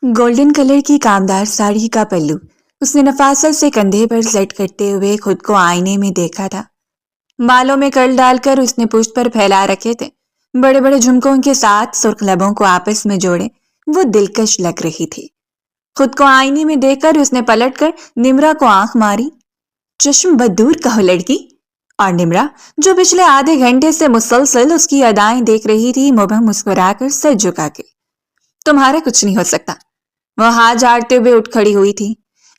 Golden colour کی کامدار ساڑی کا پلو اس نے نفاست سے کندھے پر سیٹ کرتے ہوئے خود کو آئینے میں دیکھا تھا۔ بالوں میں کرل ڈال کر اس نے پشت پر پھیلا رکھے تھے، بڑے بڑے جھمکوں کے ساتھ سرخ لبوں کو آپس میں جوڑے وہ دلکش لگ رہی تھی۔ خود کو آئینے میں دیکھ کر اس نے پلٹ کر نمرا کو آنکھ ماری۔ چشم بدور کہو لڑکی۔ اور نمرا جو پچھلے آدھے گھنٹے سے مسلسل اس کی ادائیں دیکھ رہی تھی مبہم مسکرا کر سر جھکا کے، تمہارا کچھ نہیں ہو سکتا۔ وہ ہاتھ جھاڑتے ہوئے اٹھ کھڑی ہوئی تھی۔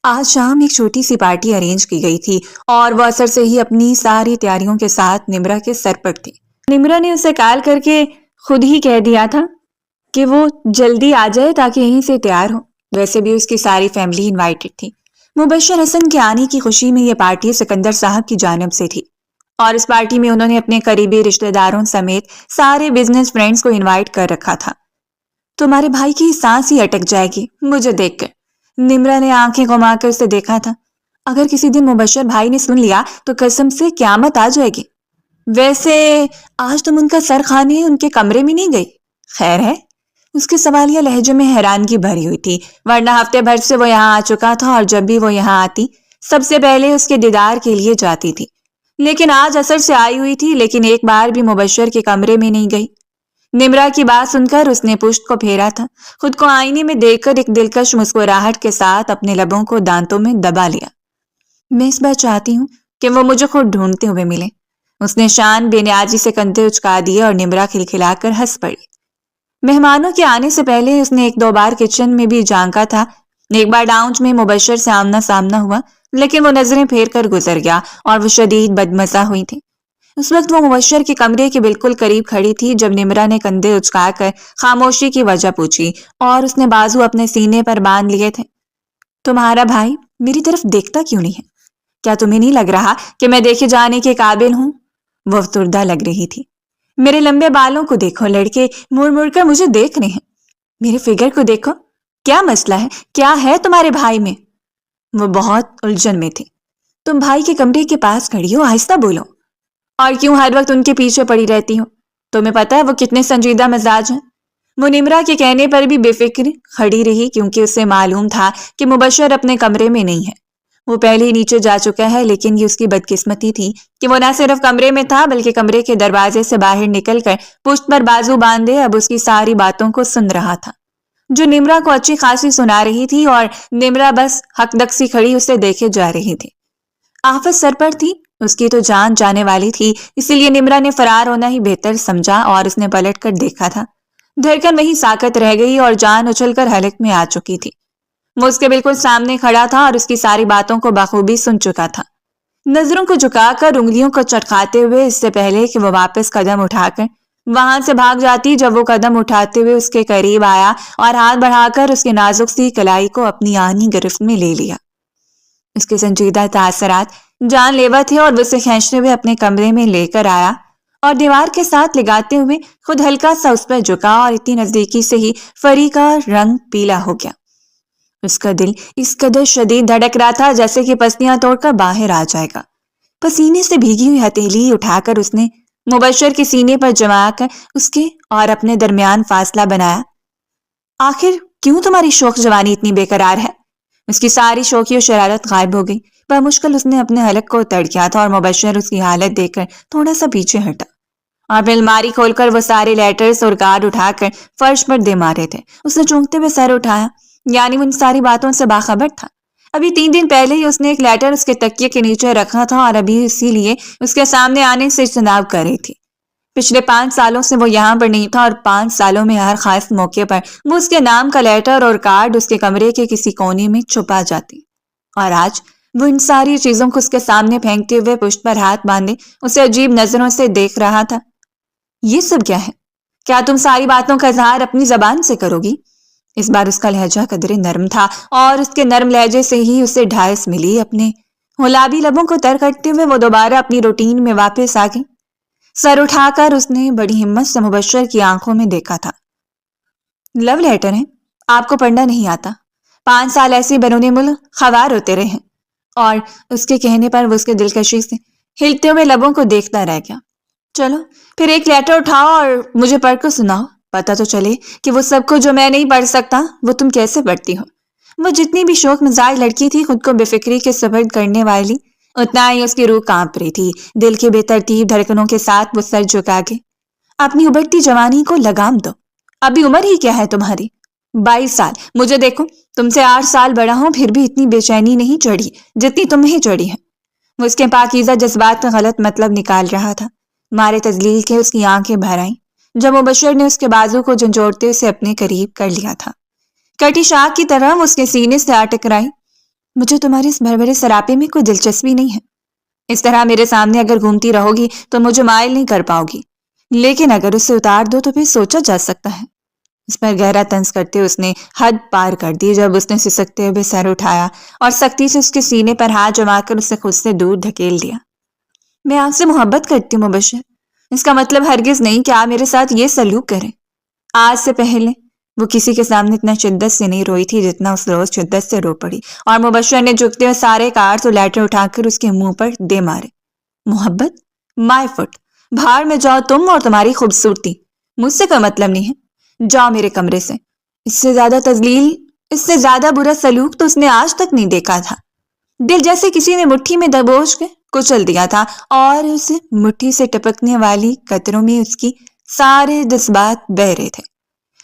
آج شام ایک چھوٹی سی پارٹی ارینج کی گئی تھی اور وہ اثر سے ہی اپنی ساری تیاریوں کے ساتھ نمرا کے سر پر تھی۔ نمرا نے اسے کال کر کے خود ہی کہہ دیا تھا کہ وہ جلدی آ جائے تاکہ یہیں سے تیار ہو۔ ویسے بھی اس کی ساری فیملی انوائٹڈ تھی۔ مبشر حسن کے آنے کی خوشی میں یہ پارٹی سکندر صاحب کی جانب سے تھی اور اس پارٹی میں انہوں نے اپنے قریبی رشتہ داروں سمیت سارے بزنس فرینڈز کو انوائٹ کر رکھا تھا۔ تمہارے بھائی کی سانس ہی اٹک جائے گی مجھے دیکھ کر۔ نمرا نے آنکھیں گھما کر اسے دیکھا تھا۔ اگر کسی دن مبشر بھائی نے سن لیا تو قسم سے قیامت آ جائے گی۔ ویسے آج تم ان کا سر کھانے ان کے کمرے میں نہیں گئی؟ خیر ہے؟ اس کے سوالیہ لہجے میں حیرانگی بھری ہوئی تھی، ورنہ ہفتے بھر سے وہ یہاں آ چکا تھا اور جب بھی وہ یہاں آتی سب سے پہلے اس کے دیدار کے لیے جاتی تھی، لیکن آج اثر سے آئی ہوئی تھی لیکن ایک بار بھی مبشر کے کمرے میں نہیں گئی۔ نمرا کی بات سن کر اس نے پشت کو پھیرا تھا، خود کو آئینے میں دیکھ کر ایک دلکش مسکراہٹ کے ساتھ اپنے لبوں کو دانتوں میں دبا لیا۔ میں اس بار چاہتی ہوں کہ وہ مجھے خود ڈھونڈتے ہوئے ملے۔ اس نے شان بے نیازی سے کندھے اچکا دیے اور نمرا کھلکھلا کر ہنس پڑی۔ مہمانوں کے آنے سے پہلے اس نے ایک دو بار کچن میں بھی جھانکا تھا۔ ایک بار لاؤنج میں مبشر سے آمنا سامنا ہوا لیکن وہ نظریں پھیر کر گزر گیا اور وہ شدید بدمزہ ہوئی تھی۔ اس وقت وہ مبشر کے کمرے کے بالکل قریب کھڑی تھی جب نمرا نے کندھے اچکا کر خاموشی کی وجہ پوچھی اور اس نے بازو اپنے سینے پر باندھ لیے تھے۔ تمہارا بھائی میری طرف دیکھتا کیوں نہیں ہے؟ کیا تمہیں نہیں لگ رہا کہ میں دیکھے جانے کے قابل ہوں؟ وہ افسردہ لگ رہی تھی۔ میرے لمبے بالوں کو دیکھو لڑکے، مڑ مڑ کر مجھے دیکھ رہے ہیں۔ میرے فگر کو دیکھو، کیا مسئلہ ہے؟ کیا ہے تمہارے بھائی میں؟ وہ بہت الجھن میں تھی۔ تم بھائی کے کمرے کے پاس کھڑی ہو، آہستہ بولو۔ اور کیوں ہر وقت ان کے پیچھے پڑی رہتی ہو؟ تمہیں پتہ ہے وہ کتنے سنجیدہ مزاج ہیں؟ وہ نمرا کے کہنے پر بھی بے فکر کھڑی رہی کیونکہ اسے معلوم تھا کہ مبشر اپنے کمرے میں نہیں ہے۔ وہ پہلے ہی نیچے جا چکا ہے، لیکن یہ اس کی بدقسمتی تھی کہ وہ نہ صرف کمرے میں تھا بلکہ کمرے کے دروازے سے باہر نکل کر پشت پر بازو باندھے اب اس کی ساری باتوں کو سن رہا تھا جو نمرا کو اچھی خاصی سنا رہی تھی، اور نمرا بس حق دکسی کھڑی اسے دیکھے جا رہی تھی۔ آفت سر پر تھی، اس کی تو جان جانے والی تھی، اسی لیے نمرا نے فرار ہونا ہی بہتر سمجھا اور اس نے پلٹ کر دیکھا تھا۔ دھڑکن وہی ساکت رہ گئی اور جان اچھل کر حلق میں آ چکی تھی۔ وہ اس کے بالکل سامنے کھڑا تھا اور اس کی ساری باتوں کو بخوبی سن چکا تھا۔ نظروں کو جھکا کر انگلیوں کو چٹکاتے ہوئے اس سے پہلے کہ وہ واپس قدم اٹھا کر وہاں سے بھاگ جاتی، جب وہ قدم اٹھاتے ہوئے اس کے قریب آیا اور ہاتھ بڑھا کر اس کے نازک سی کلائی کو اپنی آہنی گرفت میں لے لیا۔ اس کے سنجیدہ تاثرات جان لیوا تھے اور وہ اسے کھینچتے ہوئے اپنے کمرے میں لے کر آیا اور دیوار کے ساتھ لگاتے ہوئے خود ہلکا سا اس پر جھکا اور اتنی نزدیکی سے ہی فری کا رنگ پیلا ہو گیا۔ اس کا دل اس قدر شدید دھڑک رہا تھا جیسے کہ پسلیاں توڑ کر باہر آ جائے گا۔ پسینے سے بھیگی ہوئی ہتھیلی اٹھا کر اس نے مبشر کے سینے پر جما کر اس کے اور اپنے درمیان فاصلہ بنایا۔ آخر کیوں تمہاری شوخ جوانی اتنی بے قرار ہے؟ اس کی ساری شوخی و شرارت غائب ہو گئی۔ بمشکل اس نے اپنے حلق کو تڑکیا تھا اور مبشر اس کی حالت دیکھ کر تھوڑا سا پیچھے ہٹا اور پھر الماری کھول کر وہ سارے لیٹرز اور کارڈ اٹھا کر فرش پر دے مارے تھے۔ اس نے چونکتے ہوئے سر اٹھایا، یعنی وہ ان ساری باتوں سے باخبر تھا۔ ابھی 3 دن پہلے ہی اس نے ایک لیٹر اس کے تکیے کے نیچے رکھا تھا اور ابھی اسی لیے اس کے سامنے آنے سے اجتناب کر رہی تھی۔ پچھلے 5 سالوں سے وہ یہاں پر نہیں تھا اور 5 سالوں میں ہر خاص موقع پر وہ اس کے نام کا لیٹر اور کارڈ اس کے کمرے کے کسی کونے میں چھپا جاتی، اور آج وہ ان ساری چیزوں کو اس کے سامنے پھینکتے ہوئے پشت پر ہاتھ باندھے اسے عجیب نظروں سے دیکھ رہا تھا۔ یہ سب کیا ہے؟ کیا تم ساری باتوں کا اظہار اپنی زبان سے کرو گی؟ اس بار اس کا لہجہ قدرے نرم تھا اور اس کے نرم لہجے سے ہی اسے ڈھائس ملی۔ اپنے گلابی لبوں کو تر کرتے ہوئے وہ دوبارہ اپنی روٹین میں واپس آ گئی۔ سر اٹھا کر اس نے بڑی ہمت سے مبشر کی آنکھوں میں دیکھا تھا۔ لو لیٹر ہے، آپ کو پڑھنا نہیں آتا؟ 5 سال ایسے بیرون ملک خوار ہوتے رہے ہیں۔ اور اس کے کہنے پر وہ اس کے دلکشی سے ہلتے ہوئے لبوں کو دیکھتا رہ گیا۔ چلو پھر ایک لیٹر اٹھاؤ اور مجھے پڑھ کر سناؤ۔ پتہ تو چلے کہ وہ سب کو جو میں نہیں پڑھ سکتا وہ تم کیسے پڑھتی ہو۔ وہ جتنی بھی شوق مزاج لڑکی تھی خود کو بے فکری کے سپرد کرنے والی، اتنا ہی اس کی روح کانپ رہی تھی۔ دل کے بے ترتیب دھڑکنوں کے ساتھ وہ سر جھکا کے اپنی ابھرتی جوانی کو لگام دو۔ ابھی عمر ہی کیا ہے تمہاری؟ 22 سال۔ مجھے دیکھو، تم سے 8 سال بڑا ہوں، پھر بھی اتنی بے چینی نہیں چڑھی جتنی تمہیں چڑھی ہے۔ وہ اس کے پاکیزہ جذبات کا غلط مطلب نکال رہا تھا۔ مارے تذلیل کے اس کی آنکھیں بھر آئیں جب مبشر نے اس کے بازو کو جھنجھوڑتے اسے اپنے قریب کر لیا تھا۔ کٹی شاخ کی طرح وہ اس کے سینے سے آ ٹکرائی۔ مجھے تمہارے اس بھربھرے سراپے میں کوئی دلچسپی نہیں ہے۔ اس طرح میرے سامنے اگر گھومتی رہو گی تو مجھے مائل نہیں کر پاؤ گی، لیکن اگر اسے اتار دو تو پھر سوچا جا سکتا ہے۔ اس پر گہرا طنز کرتے اس نے حد پار کر دی جب اس نے سسکتے ہوئے سر اٹھایا اور سختی سے اس کے سینے پر ہاتھ جما کر اسے خود سے دور دھکیل دیا۔ میں آپ سے محبت کرتی ہوں مبشر، اس کا مطلب ہرگز نہیں کہ آپ میرے ساتھ یہ سلوک کریں۔ آج سے پہلے وہ کسی کے سامنے اتنا شدت سے نہیں روئی تھی جتنا اس روز شدت سے رو پڑی، اور مبشر نے جھکتے ہوئے سارے کارڈز اور لیٹر اٹھا کر اس کے منہ پر دے مارے۔ محبت؟ مائی فٹ! باہر میں جاؤ تم اور تمہاری خوبصورتی، مجھ سے کوئی مطلب نہیں ہے۔ جاؤ میرے کمرے سے۔ اس سے زیادہ تذلیل، اس سے زیادہ برا سلوک تو اس نے آج تک نہیں دیکھا تھا۔ دل جیسے کسی نے مٹھی میں دبوچ کے کچل دیا تھا، اور اس مٹھی سے ٹپکنے والی قطروں میں اس کی سارے جذبات بہہ رہے تھے۔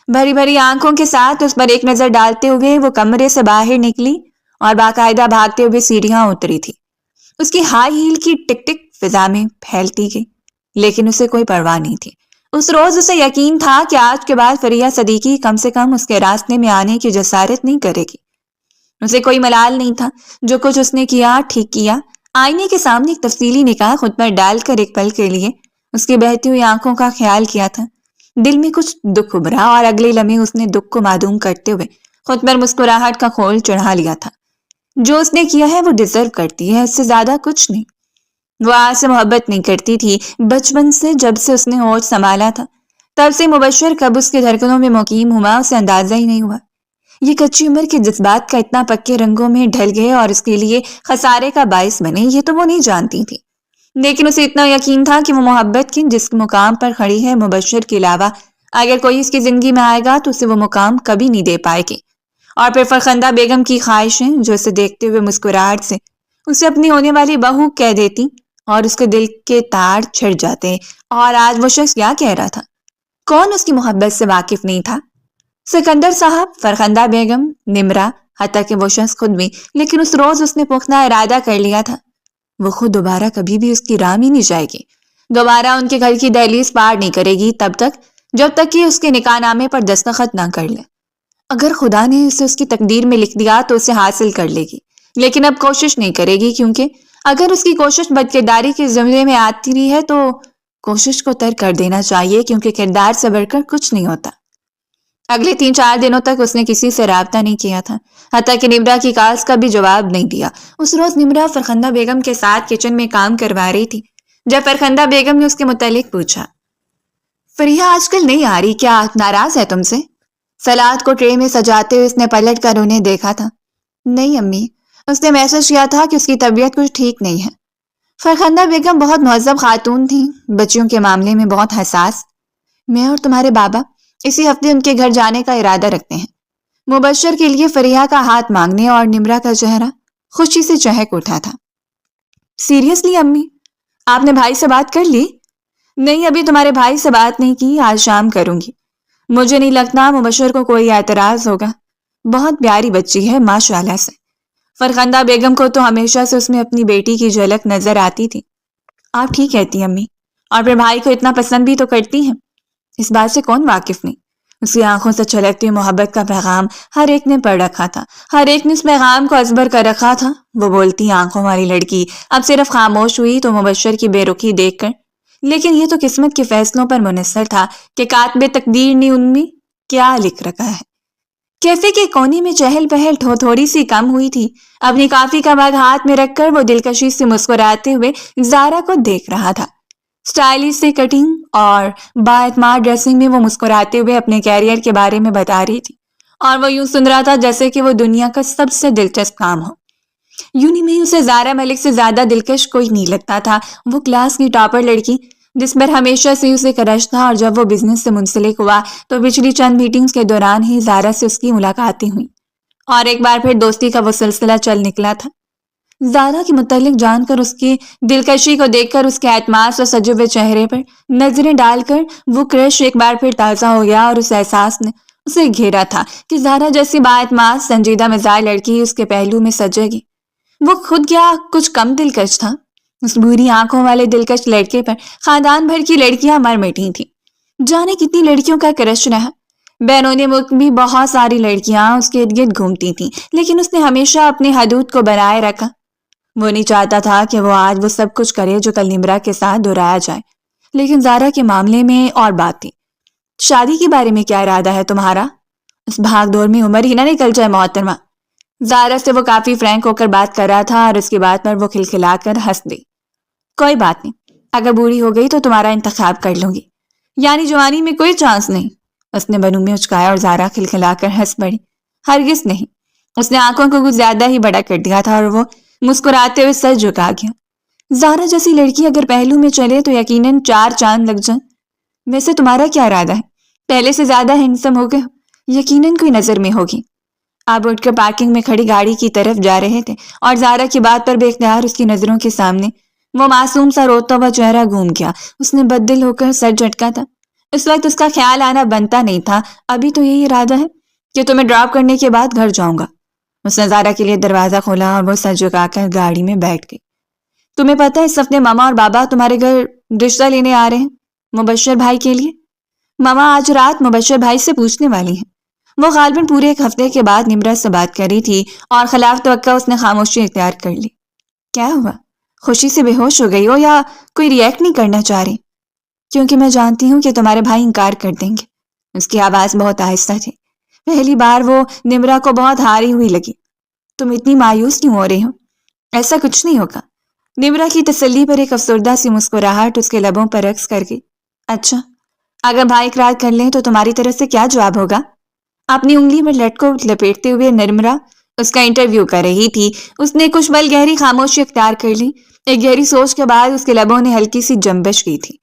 بھری بھری آنکھوں کے ساتھ اس پر ایک نظر ڈالتے ہوئے وہ کمرے سے باہر نکلی اور باقاعدہ بھاگتے ہوئے سیڑھیاں اتری تھی۔ اس کی ہائی ہیل کی ٹک ٹک فضا میں پھیلتی گئی، لیکن اسے کوئی پرواہ نہیں تھی۔ اس روز اسے یقین تھا کہ آج کے بعد فریہ صدیقی کم سے کم اس کے راستے میں آنے کی جسارت نہیں کرے گی۔ اسے کوئی ملال نہیں تھا، جو کچھ اس نے کیا ٹھیک کیا۔ آئینے کے سامنے ایک تفصیلی نگاہ خود پر ڈال کر ایک پل کے لیے اس کی بہتی ہوئی آنکھوں کا خیال کیا تھا۔ دل میں کچھ دکھ ابھرا اور اگلے لمحے اس نے دکھ کو معدوم کرتے ہوئے خود پر مسکراہٹ کا خول چڑھا لیا تھا۔ جو اس نے کیا ہے وہ ڈیزرو کرتی ہے، اس سے زیادہ کچھ نہیں۔ وہ آج سے محبت نہیں کرتی تھی، بچپن سے جب سے اس نے ہوش سنبھالا تھا تب سے مبشر کب اس کے دھڑکنوں میں مقیم ہوا اسے اندازہ ہی نہیں ہوا۔ یہ کچی عمر کے جذبات کا اتنا پکے رنگوں میں ڈھل گئے اور اس کے لیے خسارے کا باعث بنے، یہ تو وہ نہیں جانتی تھی۔ لیکن اسے اتنا یقین تھا کہ وہ محبت کے جس مقام پر کھڑی ہے مبشر کے علاوہ اگر کوئی اس کی زندگی میں آئے گا تو اسے وہ مقام کبھی نہیں دے پائے گی۔ اور پھر فرخندہ بیگم کی خواہشیں جو اسے دیکھتے ہوئے مسکراہٹ سے اسے اپنی ہونے والی بہو کہہ دیتی اور اس کے دل کے تار چھڑ جاتے۔ اور آج وہ شخص کیا کہہ رہا تھا؟ کون اس کی محبت سے واقف نہیں تھا؟ سکندر صاحب، فرخندہ بیگم، نمرا، حتیٰ کہ وہ شخص خود بھی۔ لیکن اس روز اس نے پختہ ارادہ کر لیا تھا وہ خود دوبارہ کبھی بھی اس کی راہ میں نہیں جائے گی، دوبارہ ان کے گھر کی دہلیز پار نہیں کرے گی جب تک کہ اس کے نکاح نامے پر دستخط نہ کر لے۔ اگر خدا نے اسے اس کی تقدیر میں لکھ دیا تو اسے حاصل کر لے گی، لیکن اب کوشش نہیں کرے گی، کیونکہ اگر اس کی کوشش بدکرداری کے زمرے میں آتی رہی ہے تو کوشش کو ترک کر دینا چاہیے، کیونکہ کردار سے بڑھ کر کچھ نہیں ہوتا۔ اگلے 3-4 دنوں تک اس نے کسی سے رابطہ نہیں کیا تھا، حتیٰ کہ نمرا کی کالز کا بھی جواب نہیں دیا۔ اس روز نمرا فرخندہ بیگم کے ساتھ کچن میں کام کروا رہی تھی جب فرخندہ بیگم نے اس کے متعلق پوچھا، فریہ آج کل نہیں آ رہی، کیا ناراض ہے تم سے؟ سلاد کو ٹرے میں سجاتے ہوئے اس نے پلٹ کر انہیں دیکھا تھا۔ نہیں امی، اس نے محسوس کیا تھا کہ اس کی طبیعت کچھ ٹھیک نہیں ہے۔ فرخندہ بیگم بہت مہذب خاتون تھیں، بچیوں کے معاملے میں بہت حساس۔ میں اور تمہارے بابا اسی ہفتے ان کے گھر جانے کا ارادہ رکھتے ہیں۔ مبشر کے لیے فریہ کا ہاتھ مانگنے اور نمرا کا چہرہ خوشی سے چہک اٹھا تھا۔ سیریسلی امی، آپ نے بھائی سے بات کر لی؟ نہیں، ابھی تمہارے بھائی سے بات نہیں کی، آج شام کروں گی۔ مجھے نہیں لگتا مبشر کو کوئی اعتراض ہوگا، بہت پیاری بچی ہے ماشاءاللہ سے۔ فرخندہ بیگم کو تو ہمیشہ سے اس میں اپنی بیٹی کی جھلک نظر آتی تھی۔ آپ ٹھیک کہتی ہیں امی، اور پھر بھائی کو اتنا پسند بھی تو کرتی ہیں، اس بات سے کون واقف نہیں؟ اس کی آنکھوں سے چھلکتی محبت کا پیغام ہر ایک نے پڑھ رکھا تھا، ہر ایک نے اس پیغام کو ازبر کر رکھا تھا۔ وہ بولتی آنکھوں والی لڑکی اب صرف خاموش ہوئی تو مبشر کی بے رخی دیکھ کر، لیکن یہ تو قسمت کے فیصلوں پر منحصر تھا کہ کاتب تقدیر نے ان میں کیا لکھ رکھا ہے۔ کیفے کے کونے میں چہل پہل تھوڑی سی کم ہوئی تھی۔ اپنی کافی کا مگ ہاتھ میں رکھ کر وہ دلکشی سے مسکراتے ہوئے زارا کو دیکھ رہا تھا۔ سٹائلش سے کٹنگ اور با اعتماد ڈریسنگ میں وہ مسکراتے ہوئے اپنے کیریئر کے بارے میں بتا رہی تھی، اور وہ یوں سن رہا تھا جیسے کہ وہ دنیا کا سب سے دلچسپ کام ہو۔ یونی میں اسے زارا ملک سے زیادہ دلکش کوئی نہیں لگتا تھا۔ وہ کلاس کی ٹاپر لڑکی جس پر ہمیشہ سے اسے کرش تھا، اور جب وہ بزنس سے منسلک ہوا تو پچھلی چند میٹنگز کے دوران ہی زارا سے اس کی ملاقاتیں ہوئیں اور ایک بار پھر دوستی کا وہ سلسلہ چل نکلا تھا۔ زارا کے متعلق جان کر، اس کی دلکشی کو دیکھ کر، اس کے اعتماد اور سجے ہوئے چہرے پر نظریں ڈال کر وہ کرش ایک بار پھر تازہ ہو گیا، اور اس احساس نے اسے گھیرا تھا کہ زارا جیسی با اعتماد سنجیدہ مزاج لڑکی اس کے پہلو میں سجے گی۔ وہ خود کیا کچھ کم دلکش تھا؟ اس بری آنکھوں والے دلکش لڑکے پر خاندان بھر کی لڑکیاں مر مٹی تھیں۔ جانے کتنی لڑکیوں کا کرش رہا۔ بینون ملک بھی بہت ساری لڑکیاں اس کے ارد گرد گھومتی تھیں، لیکن اس نے ہمیشہ اپنی حدود کو بنائے رکھا۔ وہ نہیں چاہتا تھا کہ وہ آج وہ سب کچھ کرے جو کل نمرا کے ساتھ دہرایا جائے، لیکن زارا کے معاملے میں اور بات تھی۔ شادی کے بارے میں کیا ارادہ ہے تمہارا؟ اس بھاگ دور میں عمر ہی نہ نکل جائے محترمہ۔ زارا سے وہ کافی فرینک ہو کر بات کر رہا تھا، اور اس کی بات پر وہ کھلکھلا کر ہنس دی۔ کوئی بات نہیں، اگر بوڑھی ہو گئی تو تمہارا انتخاب کر لوں گی، یعنی جوانی میں کوئی چانس نہیں؟ اس نے بنو میں اچکایا اور زارا کھلکھلا کر ہنس پڑی۔ ہرگز نہیں۔ اس نے آنکھوں کو کچھ زیادہ ہی بڑا کر دیا تھا، اور وہ مسکراتے ہوئے سر جھکا گیا۔ زارا جیسی لڑکی اگر پہلو میں چلے تو یقیناً 4 چاند لگ جائیں۔ ویسے تمہارا کیا ارادہ ہے؟ پہلے سے زیادہ ہینڈسم ہو گئے، یقیناً کوئی نظر میں ہوگی۔ آپ اٹھ کر پارکنگ میں کھڑی گاڑی کی طرف جا رہے تھے، اور زارا کی بات پر بے اختیار اس کی نظروں کے سامنے وہ معصوم سا روتا ہوا چہرہ گھوم گیا۔ اس نے بددل ہو کر سر جھٹکا تھا۔ اس وقت اس کا خیال آنا بنتا نہیں تھا۔ ابھی تو یہی ارادہ ہے کہ تمہیں ڈراپ کرنے کے بعد گھر جاؤں گا۔ اس نے زارا کے لیے دروازہ کھولا اور وہ سر جھکا کر گاڑی میں بیٹھ گئی۔ تمہیں پتہ ہے اس ہفتے ماما اور بابا تمہارے گھر رشتہ لینے آ رہے ہیں، مبشر بھائی کے لیے۔ ماما آج رات مبشر بھائی سے پوچھنے والی ہیں۔ وہ غالباً پورے 1 ہفتے کے بعد نمرا سے بات کر رہی تھی، اور خلاف توقع اس نے خاموشی اختیار کر لی۔ کیا ہوا؟ خوشی سے بے ہوش ہو گئی ہو یا کوئی ریئیکٹ نہیں کرنا چاہ رہی؟ کیونکہ میں جانتی ہوں کہ تمہارے بھائی انکار کر دیں گے۔ اس کی آواز بہت آہستہ تھی۔ پہلی بار وہ نمرا کو بہت ہاری ہوئی لگی۔ تم اتنی مایوس کیوں ہو رہی ہو؟ ایسا کچھ نہیں ہوگا۔ نمرا کی تسلی پر ایک افسردہ سی مسکراہٹ اس کے لبوں پر رقص کر گئی۔ اچھا، اگر بھائی اقرار کر لیں تو تمہاری طرف سے کیا جواب ہوگا؟ اپنی انگلی میں لٹ کو لپیٹتے ہوئے نرمرا اس کا انٹرویو کر رہی تھی۔ اس نے کچھ پل گہری خاموشی اختیار کر لی۔ ایک گہری سوچ کے بعد اس کے لبوں نے ہلکی سی جنبش کی تھی۔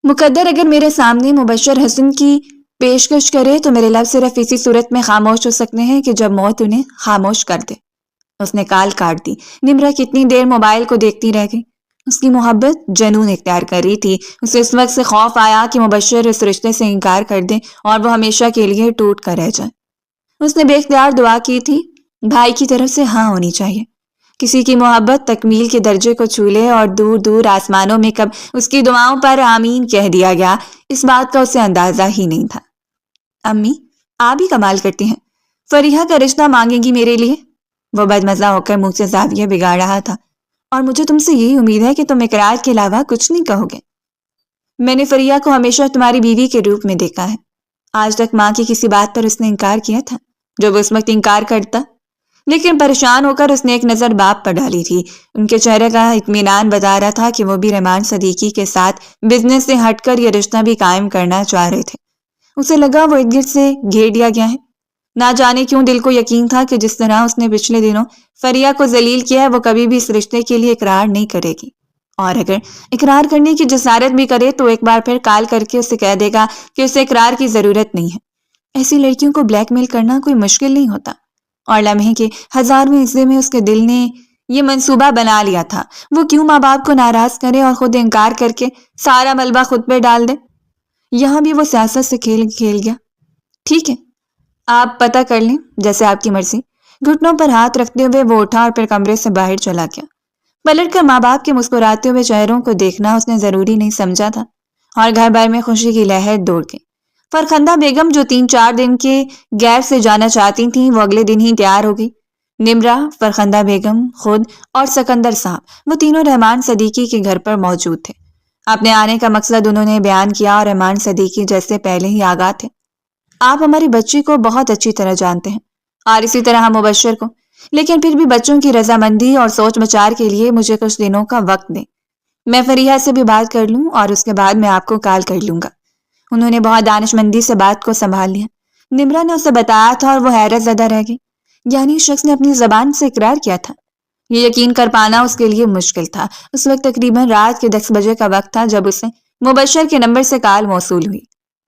مقدر اگر میرے سامنے مبشر حسن کی پیشکش کرے تو میرے لب صرف اسی صورت میں خاموش ہو سکتے ہیں کہ جب موت انہیں خاموش کر دے۔ اس نے کال کاٹ دی۔ نمرا کتنی دیر موبائل کو دیکھتی رہ گئی۔ اس کی محبت جنون اختیار کر رہی تھی۔ اسے اس وقت سے خوف آیا کہ مبشر اس رشتے سے انکار کر دے اور وہ ہمیشہ کے لیے ٹوٹ کر رہ جائے۔ اس نے بے اختیار دعا کی تھی، بھائی کی طرف سے ہاں ہونی چاہیے۔ کسی کی محبت تکمیل کے درجے کو چھو لے اور دور دور آسمانوں میں کب اس کی دعاؤں پر آمین کہہ دیا گیا، اس بات کا اسے اندازہ ہی نہیں تھا۔ امی، آپ ہی کمال کرتی ہیں، فریحہ کا رشتہ مانگیں گی میرے لیے؟ وہ بدمزہ ہو کر منہ سے زاویہ بگاڑ رہا تھا۔ اور مجھے تم سے یہی امید ہے کہ تم اقرار کے علاوہ کچھ نہیں کہو گے۔ میں نے فریحہ کو ہمیشہ تمہاری بیوی کے روپ میں دیکھا ہے۔ آج تک ماں کی کسی بات پر اس نے انکار کیا تھا جو وہ اس وقت انکار کرتا؟ لیکن پریشان ہو کر اس نے ایک نظر باپ پر ڈالی تھی۔ ان کے چہرے کا اطمینان بتا رہا تھا کہ وہ بھی رحمان صدیقی کے ساتھ بزنس سے ہٹ کر یہ رشتہ بھی قائم کرنا چاہ رہے تھے۔ اسے لگا وہ ارد گرد سے گھیر دیا گیا ہے۔ نہ جانے کیوں دل کو یقین تھا کہ جس طرح اس نے پچھلے دنوں فریحہ کو ذلیل کیا ہے وہ کبھی بھی اس رشتے کے لیے اقرار نہیں کرے گی، اور اگر اقرار کرنے کی جسارت بھی کرے تو ایک بار پھر کال کر کے اسے کہہ دے گا کہ اسے اقرار کی ضرورت نہیں ہے۔ ایسی لڑکیوں کو بلیک میل کرنا کوئی مشکل نہیں ہوتا، اور لمحے کے 1000ویں حصے میں اس کے دل نے یہ منصوبہ بنا لیا تھا۔ وہ کیوں ماں باپ کو ناراض کرے اور خود انکار کر کے سارا ملبہ خود پہ ڈال دے؟ یہاں بھی وہ سیاست سے کھیل گیا۔ ٹھیک ہے، آپ پتہ کر لیں، جیسے آپ کی مرضی۔ گھٹنوں پر ہاتھ رکھتے ہوئے وہ اٹھا اور پھر کمرے سے باہر چلا گیا۔ پلٹ کر ماں باپ کے مسکراتے ہوئے چہروں کو دیکھنا اس نے ضروری نہیں سمجھا تھا، اور گھر بھر میں خوشی کی لہر دوڑ گئی۔ فرخندہ بیگم جو 3-4 دن کے گیپ سے جانا چاہتی تھیں وہ اگلے دن ہی تیار ہو گئی۔ نمرا، فرخندہ بیگم، خود اور سکندر صاحب، وہ تینوں رحمان صدیقی کے گھر پر موجود تھے۔ اپنے آنے کا مقصد انہوں نے بیان کیا اور رحمان صدیقی جیسے پہلے ہی آگاہ تھے۔ آپ ہماری بچی کو بہت اچھی طرح جانتے ہیں، اور اسی طرح ہم مبشر کو، لیکن پھر بھی بچوں کی رضامندی اور سوچ بچار کے لیے مجھے کچھ دنوں کا وقت دیں۔ میں فریحہ سے بھی بات کر لوں اور اس کے بعد میں آپ کو کال کر لوں گا۔ انہوں نے بہت دانشمندی سے بات کو سنبھال لیا۔ نمرا نے اسے بتایا تھا اور وہ حیرت زدہ رہ گئی، یعنی اس شخص نے اپنی زبان سے اقرار کیا تھا۔ یہ یقین کر پانا اس کے لیے مشکل تھا۔ اس وقت تقریباً رات کے 10 بجے کا وقت تھا جب اسے مبشر کے نمبر سے کال موصول ہوئی۔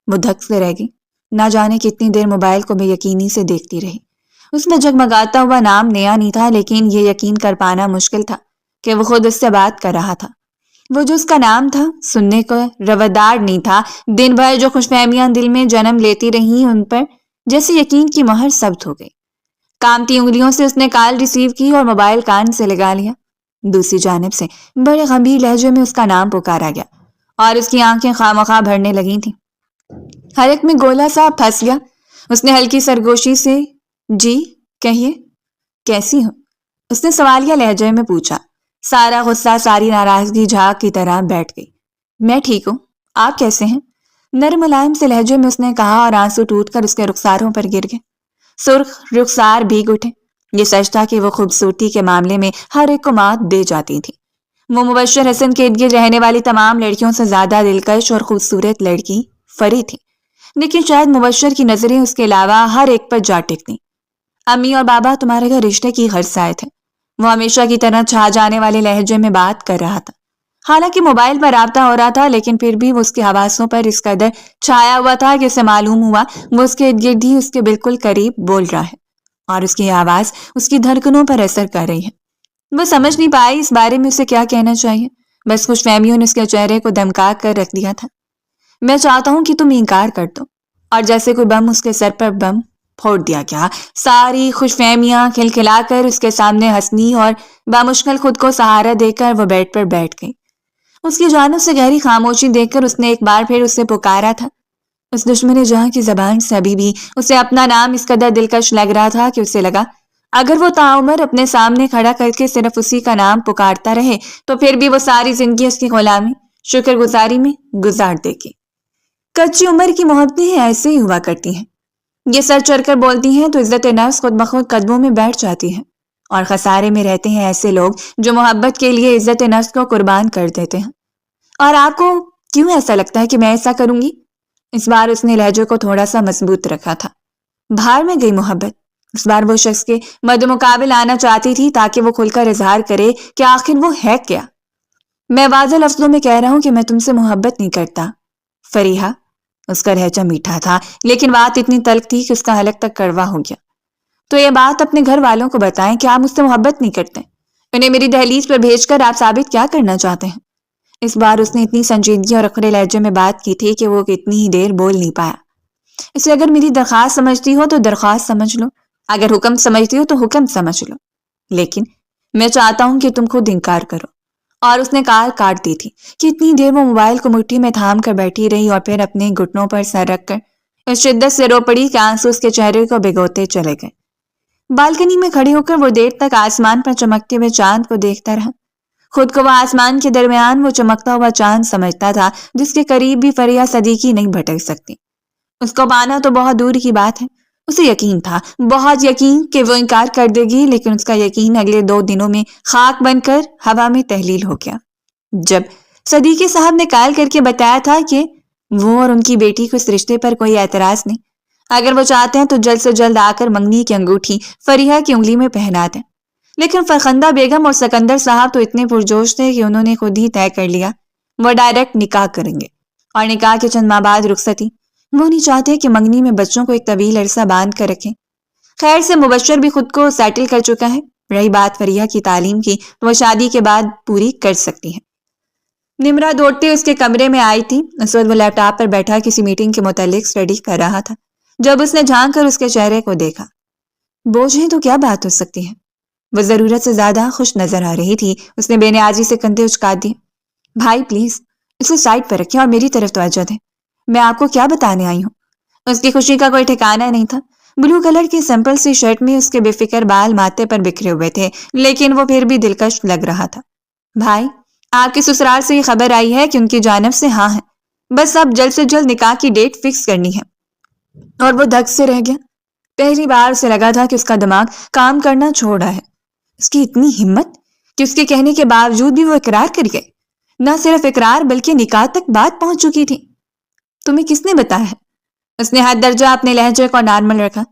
وہ دھک سے رہ گئی۔ نہ جانے کتنی دیر موبائل کو بے یقینی سے دیکھتی رہی۔ اس میں جگمگاتا ہوا نام نیا نہیں تھا، لیکن یہ یقین کر پانا مشکل تھا کہ وہ خود اس سے بات کر رہا تھا۔ وہ جو اس کا نام تھا سننے کو روادار نہیں تھا۔ دن بھر جو خوش فہمیاں دل میں جنم لیتی رہیں ان پر جیسے یقین کی مہر ثبت ہو گئی۔ کامتی انگلیوں سے اس نے کال ریسیو کی اور موبائل کان سے لگا لیا۔ دوسری جانب سے بڑے گمبھیر لہجے میں اس کا نام پکارا گیا اور اس کی آنکھیں خواہ بھرنے لگی تھیں۔ حلق میں گولا سا پھنس گیا۔ اس نے ہلکی سرگوشی سے جی کہیے، کیسی ہو؟ اس نے سوالیہ لہجے میں پوچھا۔ سارا غصہ، ساری ناراضگی جھاگ کی طرح بیٹھ گئی۔ میں ٹھیک ہوں، آپ کیسے ہیں؟ نرم ملائم سے لہجے میں اس نے کہا اور آنسو ٹوٹ کر اس کے رخساروں پر گر گئے۔ سرخ رخسار بھیگ اٹھے۔ یہ سچ تھا کہ وہ خوبصورتی کے معاملے میں ہر ایک کو مات دے جاتی تھی۔ وہ مبشر حسن کے ارد گرد رہنے والی تمام لڑکیوں سے زیادہ دلکش اور خوبصورت لڑکی فری تھی، لیکن شاید مبشر کی نظریں اس کے علاوہ ہر ایک پر جا ٹکتیں۔ امی اور بابا تمہارے گھر رشتے کی غرض آئے تھے، وہ ہمیشہ کی طرح چھا جانے والے لہجے میں بات کر رہا تھا۔ حالانکہ موبائل پر رابطہ ہو رہا تھا، لیکن پھر بھی وہ اس کے حواسوں پر اس قدر چھایا ہوا تھا کہ اسے معلوم ہوا وہ اس کے ارد گرد ہی اس کے بالکل قریب بول رہا ہے اور اس کی آواز اس کی دھڑکنوں پر اثر کر رہی ہے۔ وہ سمجھ نہیں پائی اس بارے میں اسے کیا کہنا چاہیے۔ بس خوش فہمیوں نے اس کے چہرے کو دمکا کر رکھ دیا تھا۔ میں چاہتا ہوں کہ تم انکار کر دو، اور جیسے کوئی بم اس کے سر پر بم پھوڑ دیا گیا۔ ساری خوش فہمیاں کھلکھلا کر اس کے سامنے ہنسنی اور بامشکل خود کو سہارا دے کر وہ بیڈ پر بیٹھ گئی۔ اس کی جانب سے گہری خاموشی دیکھ کر اس نے ایک بار پھر اسے پکارا تھا۔ اس دشمن جہاں کی زبان سے ابھی بھی اسے اپنا نام اس قدر دلکش لگ رہا تھا کہ اسے لگا اگر وہ تعمر اپنے سامنے کھڑا کر کے صرف اسی کا نام پکارتا رہے تو پھر بھی وہ ساری زندگی اس کی غلامی، شکر گزاری میں گزار دے گی۔ کچی عمر کی محبتیں ایسے ہی ہوا کرتی ہیں، یہ سر چڑھ کر بولتی ہیں تو عزت نفس خود بخود قدموں میں بیٹھ جاتی ہے، اور خسارے میں رہتے ہیں ایسے لوگ جو محبت کے لیے عزت نفس کو قربان کر دیتے ہیں۔ اور آپ کو کیوں ایسا لگتا ہے کہ میں ایسا کروں گی؟ اس بار اس نے لہجے کو تھوڑا سا مضبوط رکھا تھا۔ باہر میں گئی محبت۔ اس بار وہ شخص کے مد مقابل آنا چاہتی تھی تاکہ وہ کھل کر اظہار کرے کہ آخر وہ ہے کیا۔ میں واضح لفظوں میں کہہ رہا ہوں کہ میں تم سے محبت نہیں کرتا فریحہ۔ اس کا لہجہ میٹھا تھا، لیکن بات اتنی تلخ تھی کہ اس کا حلق تک کڑوا ہو گیا۔ تو یہ بات اپنے گھر والوں کو بتائیں کہ آپ مجھ سے محبت نہیں کرتے۔ انہیں میری دہلیز پر بھیج کر آپ ثابت کیا کرنا چاہتے ہیں؟ اس بار اس نے اتنی سنجیدگی اور اکڑے لہجے میں بات کی تھی کہ وہ اتنی ہی دیر بول نہیں پایا۔ اسے اگر میری درخواست سمجھتی ہو تو درخواست سمجھ لو، اگر حکم سمجھتی ہو تو حکم سمجھ لو، لیکن میں چاہتا ہوں کہ تم خود انکار کرو۔ اور اس نے کال کاٹ دی تھی کہ اتنی دیر وہ موبائل کو مٹھی میں تھام کر بیٹھی رہی اور پھر اپنے گھٹنوں پر سر رکھ کر اس شدت سے رو پڑی کہ آنسو اس کے چہرے کو بھگوتے چلے گئے۔ بالکنی میں کھڑی ہو کر وہ دیر تک آسمان پر چمکتے ہوئے چاند کو دیکھتا رہا۔ خود کو وہ آسمان کے درمیان وہ چمکتا ہوا چاند سمجھتا تھا جس کے قریب بھی فریحہ صدیقی نہیں بھٹک سکتی۔ اس کو پانا تو بہت دور کی بات ہے۔ اسے یقین تھا، بہت یقین، کہ وہ انکار کر دے گی، لیکن اس کا یقین اگلے 2 دنوں میں خاک بن کر ہوا میں تحلیل ہو گیا جب صدیقی صاحب نے کال کر کے بتایا تھا کہ وہ اور ان کی بیٹی کو اس رشتے پر کوئی اعتراض نہیں، اگر وہ چاہتے ہیں تو جلد سے جلد آ کر منگنی کی انگوٹھی فریحہ کی انگلی میں پہنا دیں۔ لیکن فرخندہ بیگم اور سکندر صاحب تو اتنے پرجوش تھے کہ انہوں نے خود ہی طے کر لیا وہ ڈائریکٹ نکاح کریں گے، اور نکاح کے چند ماہ بعد رخصتی۔ وہ نہیں چاہتے کہ منگنی میں بچوں کو ایک طویل عرصہ باندھ کر رکھیں۔ خیر سے مبشر بھی خود کو سیٹل کر چکا ہے، رہی بات فریحہ کی تعلیم کی تو وہ شادی کے بعد پوری کر سکتی ہے۔ نمرہ دوڑتے اس کے کمرے میں آئی تھی۔ اس وقت وہ لیپ ٹاپ پر بیٹھا کسی میٹنگ کے متعلق اسٹڈی کر رہا تھا جب اس نے جھانک کر اس کے چہرے کو دیکھا۔ بوجھ ہے تو کیا بات ہو سکتی ہے؟ وہ ضرورت سے زیادہ خوش نظر آ رہی تھی۔ اس نے بے نیازی سے کندھے اچکا دیے۔ بھائی پلیز اسے سائڈ پر رکھیں اور میری طرف توجہ دیں، میں آپ کو کیا بتانے آئی ہوں۔ اس کی خوشی کا کوئی ٹھکانہ نہیں تھا۔ بلو کلر کی سمپل سی شرٹ میں اس کے بے فکر بال ماتھے پر بکھرے ہوئے تھے، لیکن وہ پھر بھی دلکش لگ رہا تھا۔ بھائی، آپ کی سسرال سے یہ خبر آئی ہے کہ ان کی جانب سے ہاں ہے، بس اب جلد سے جلد نکاح کی ڈیٹ فکس کرنی ہے۔ اور وہ دھک سے رہ گیا۔ پہلی بار اسے لگا تھا کہ اس کا دماغ کام کرنا چھوڑ رہا ہے۔ اس کی اتنی ہمت کہ اس کے کہنے کے باوجود بھی وہ اقرار کر گئے۔ نہ صرف اقرار بلکہ نکاح تک بات پہنچ چکی تھی۔ تمہیں کس نے بتایا ہے؟ اس نے حد درجہ اپنے لہجے کو نارمل رکھا۔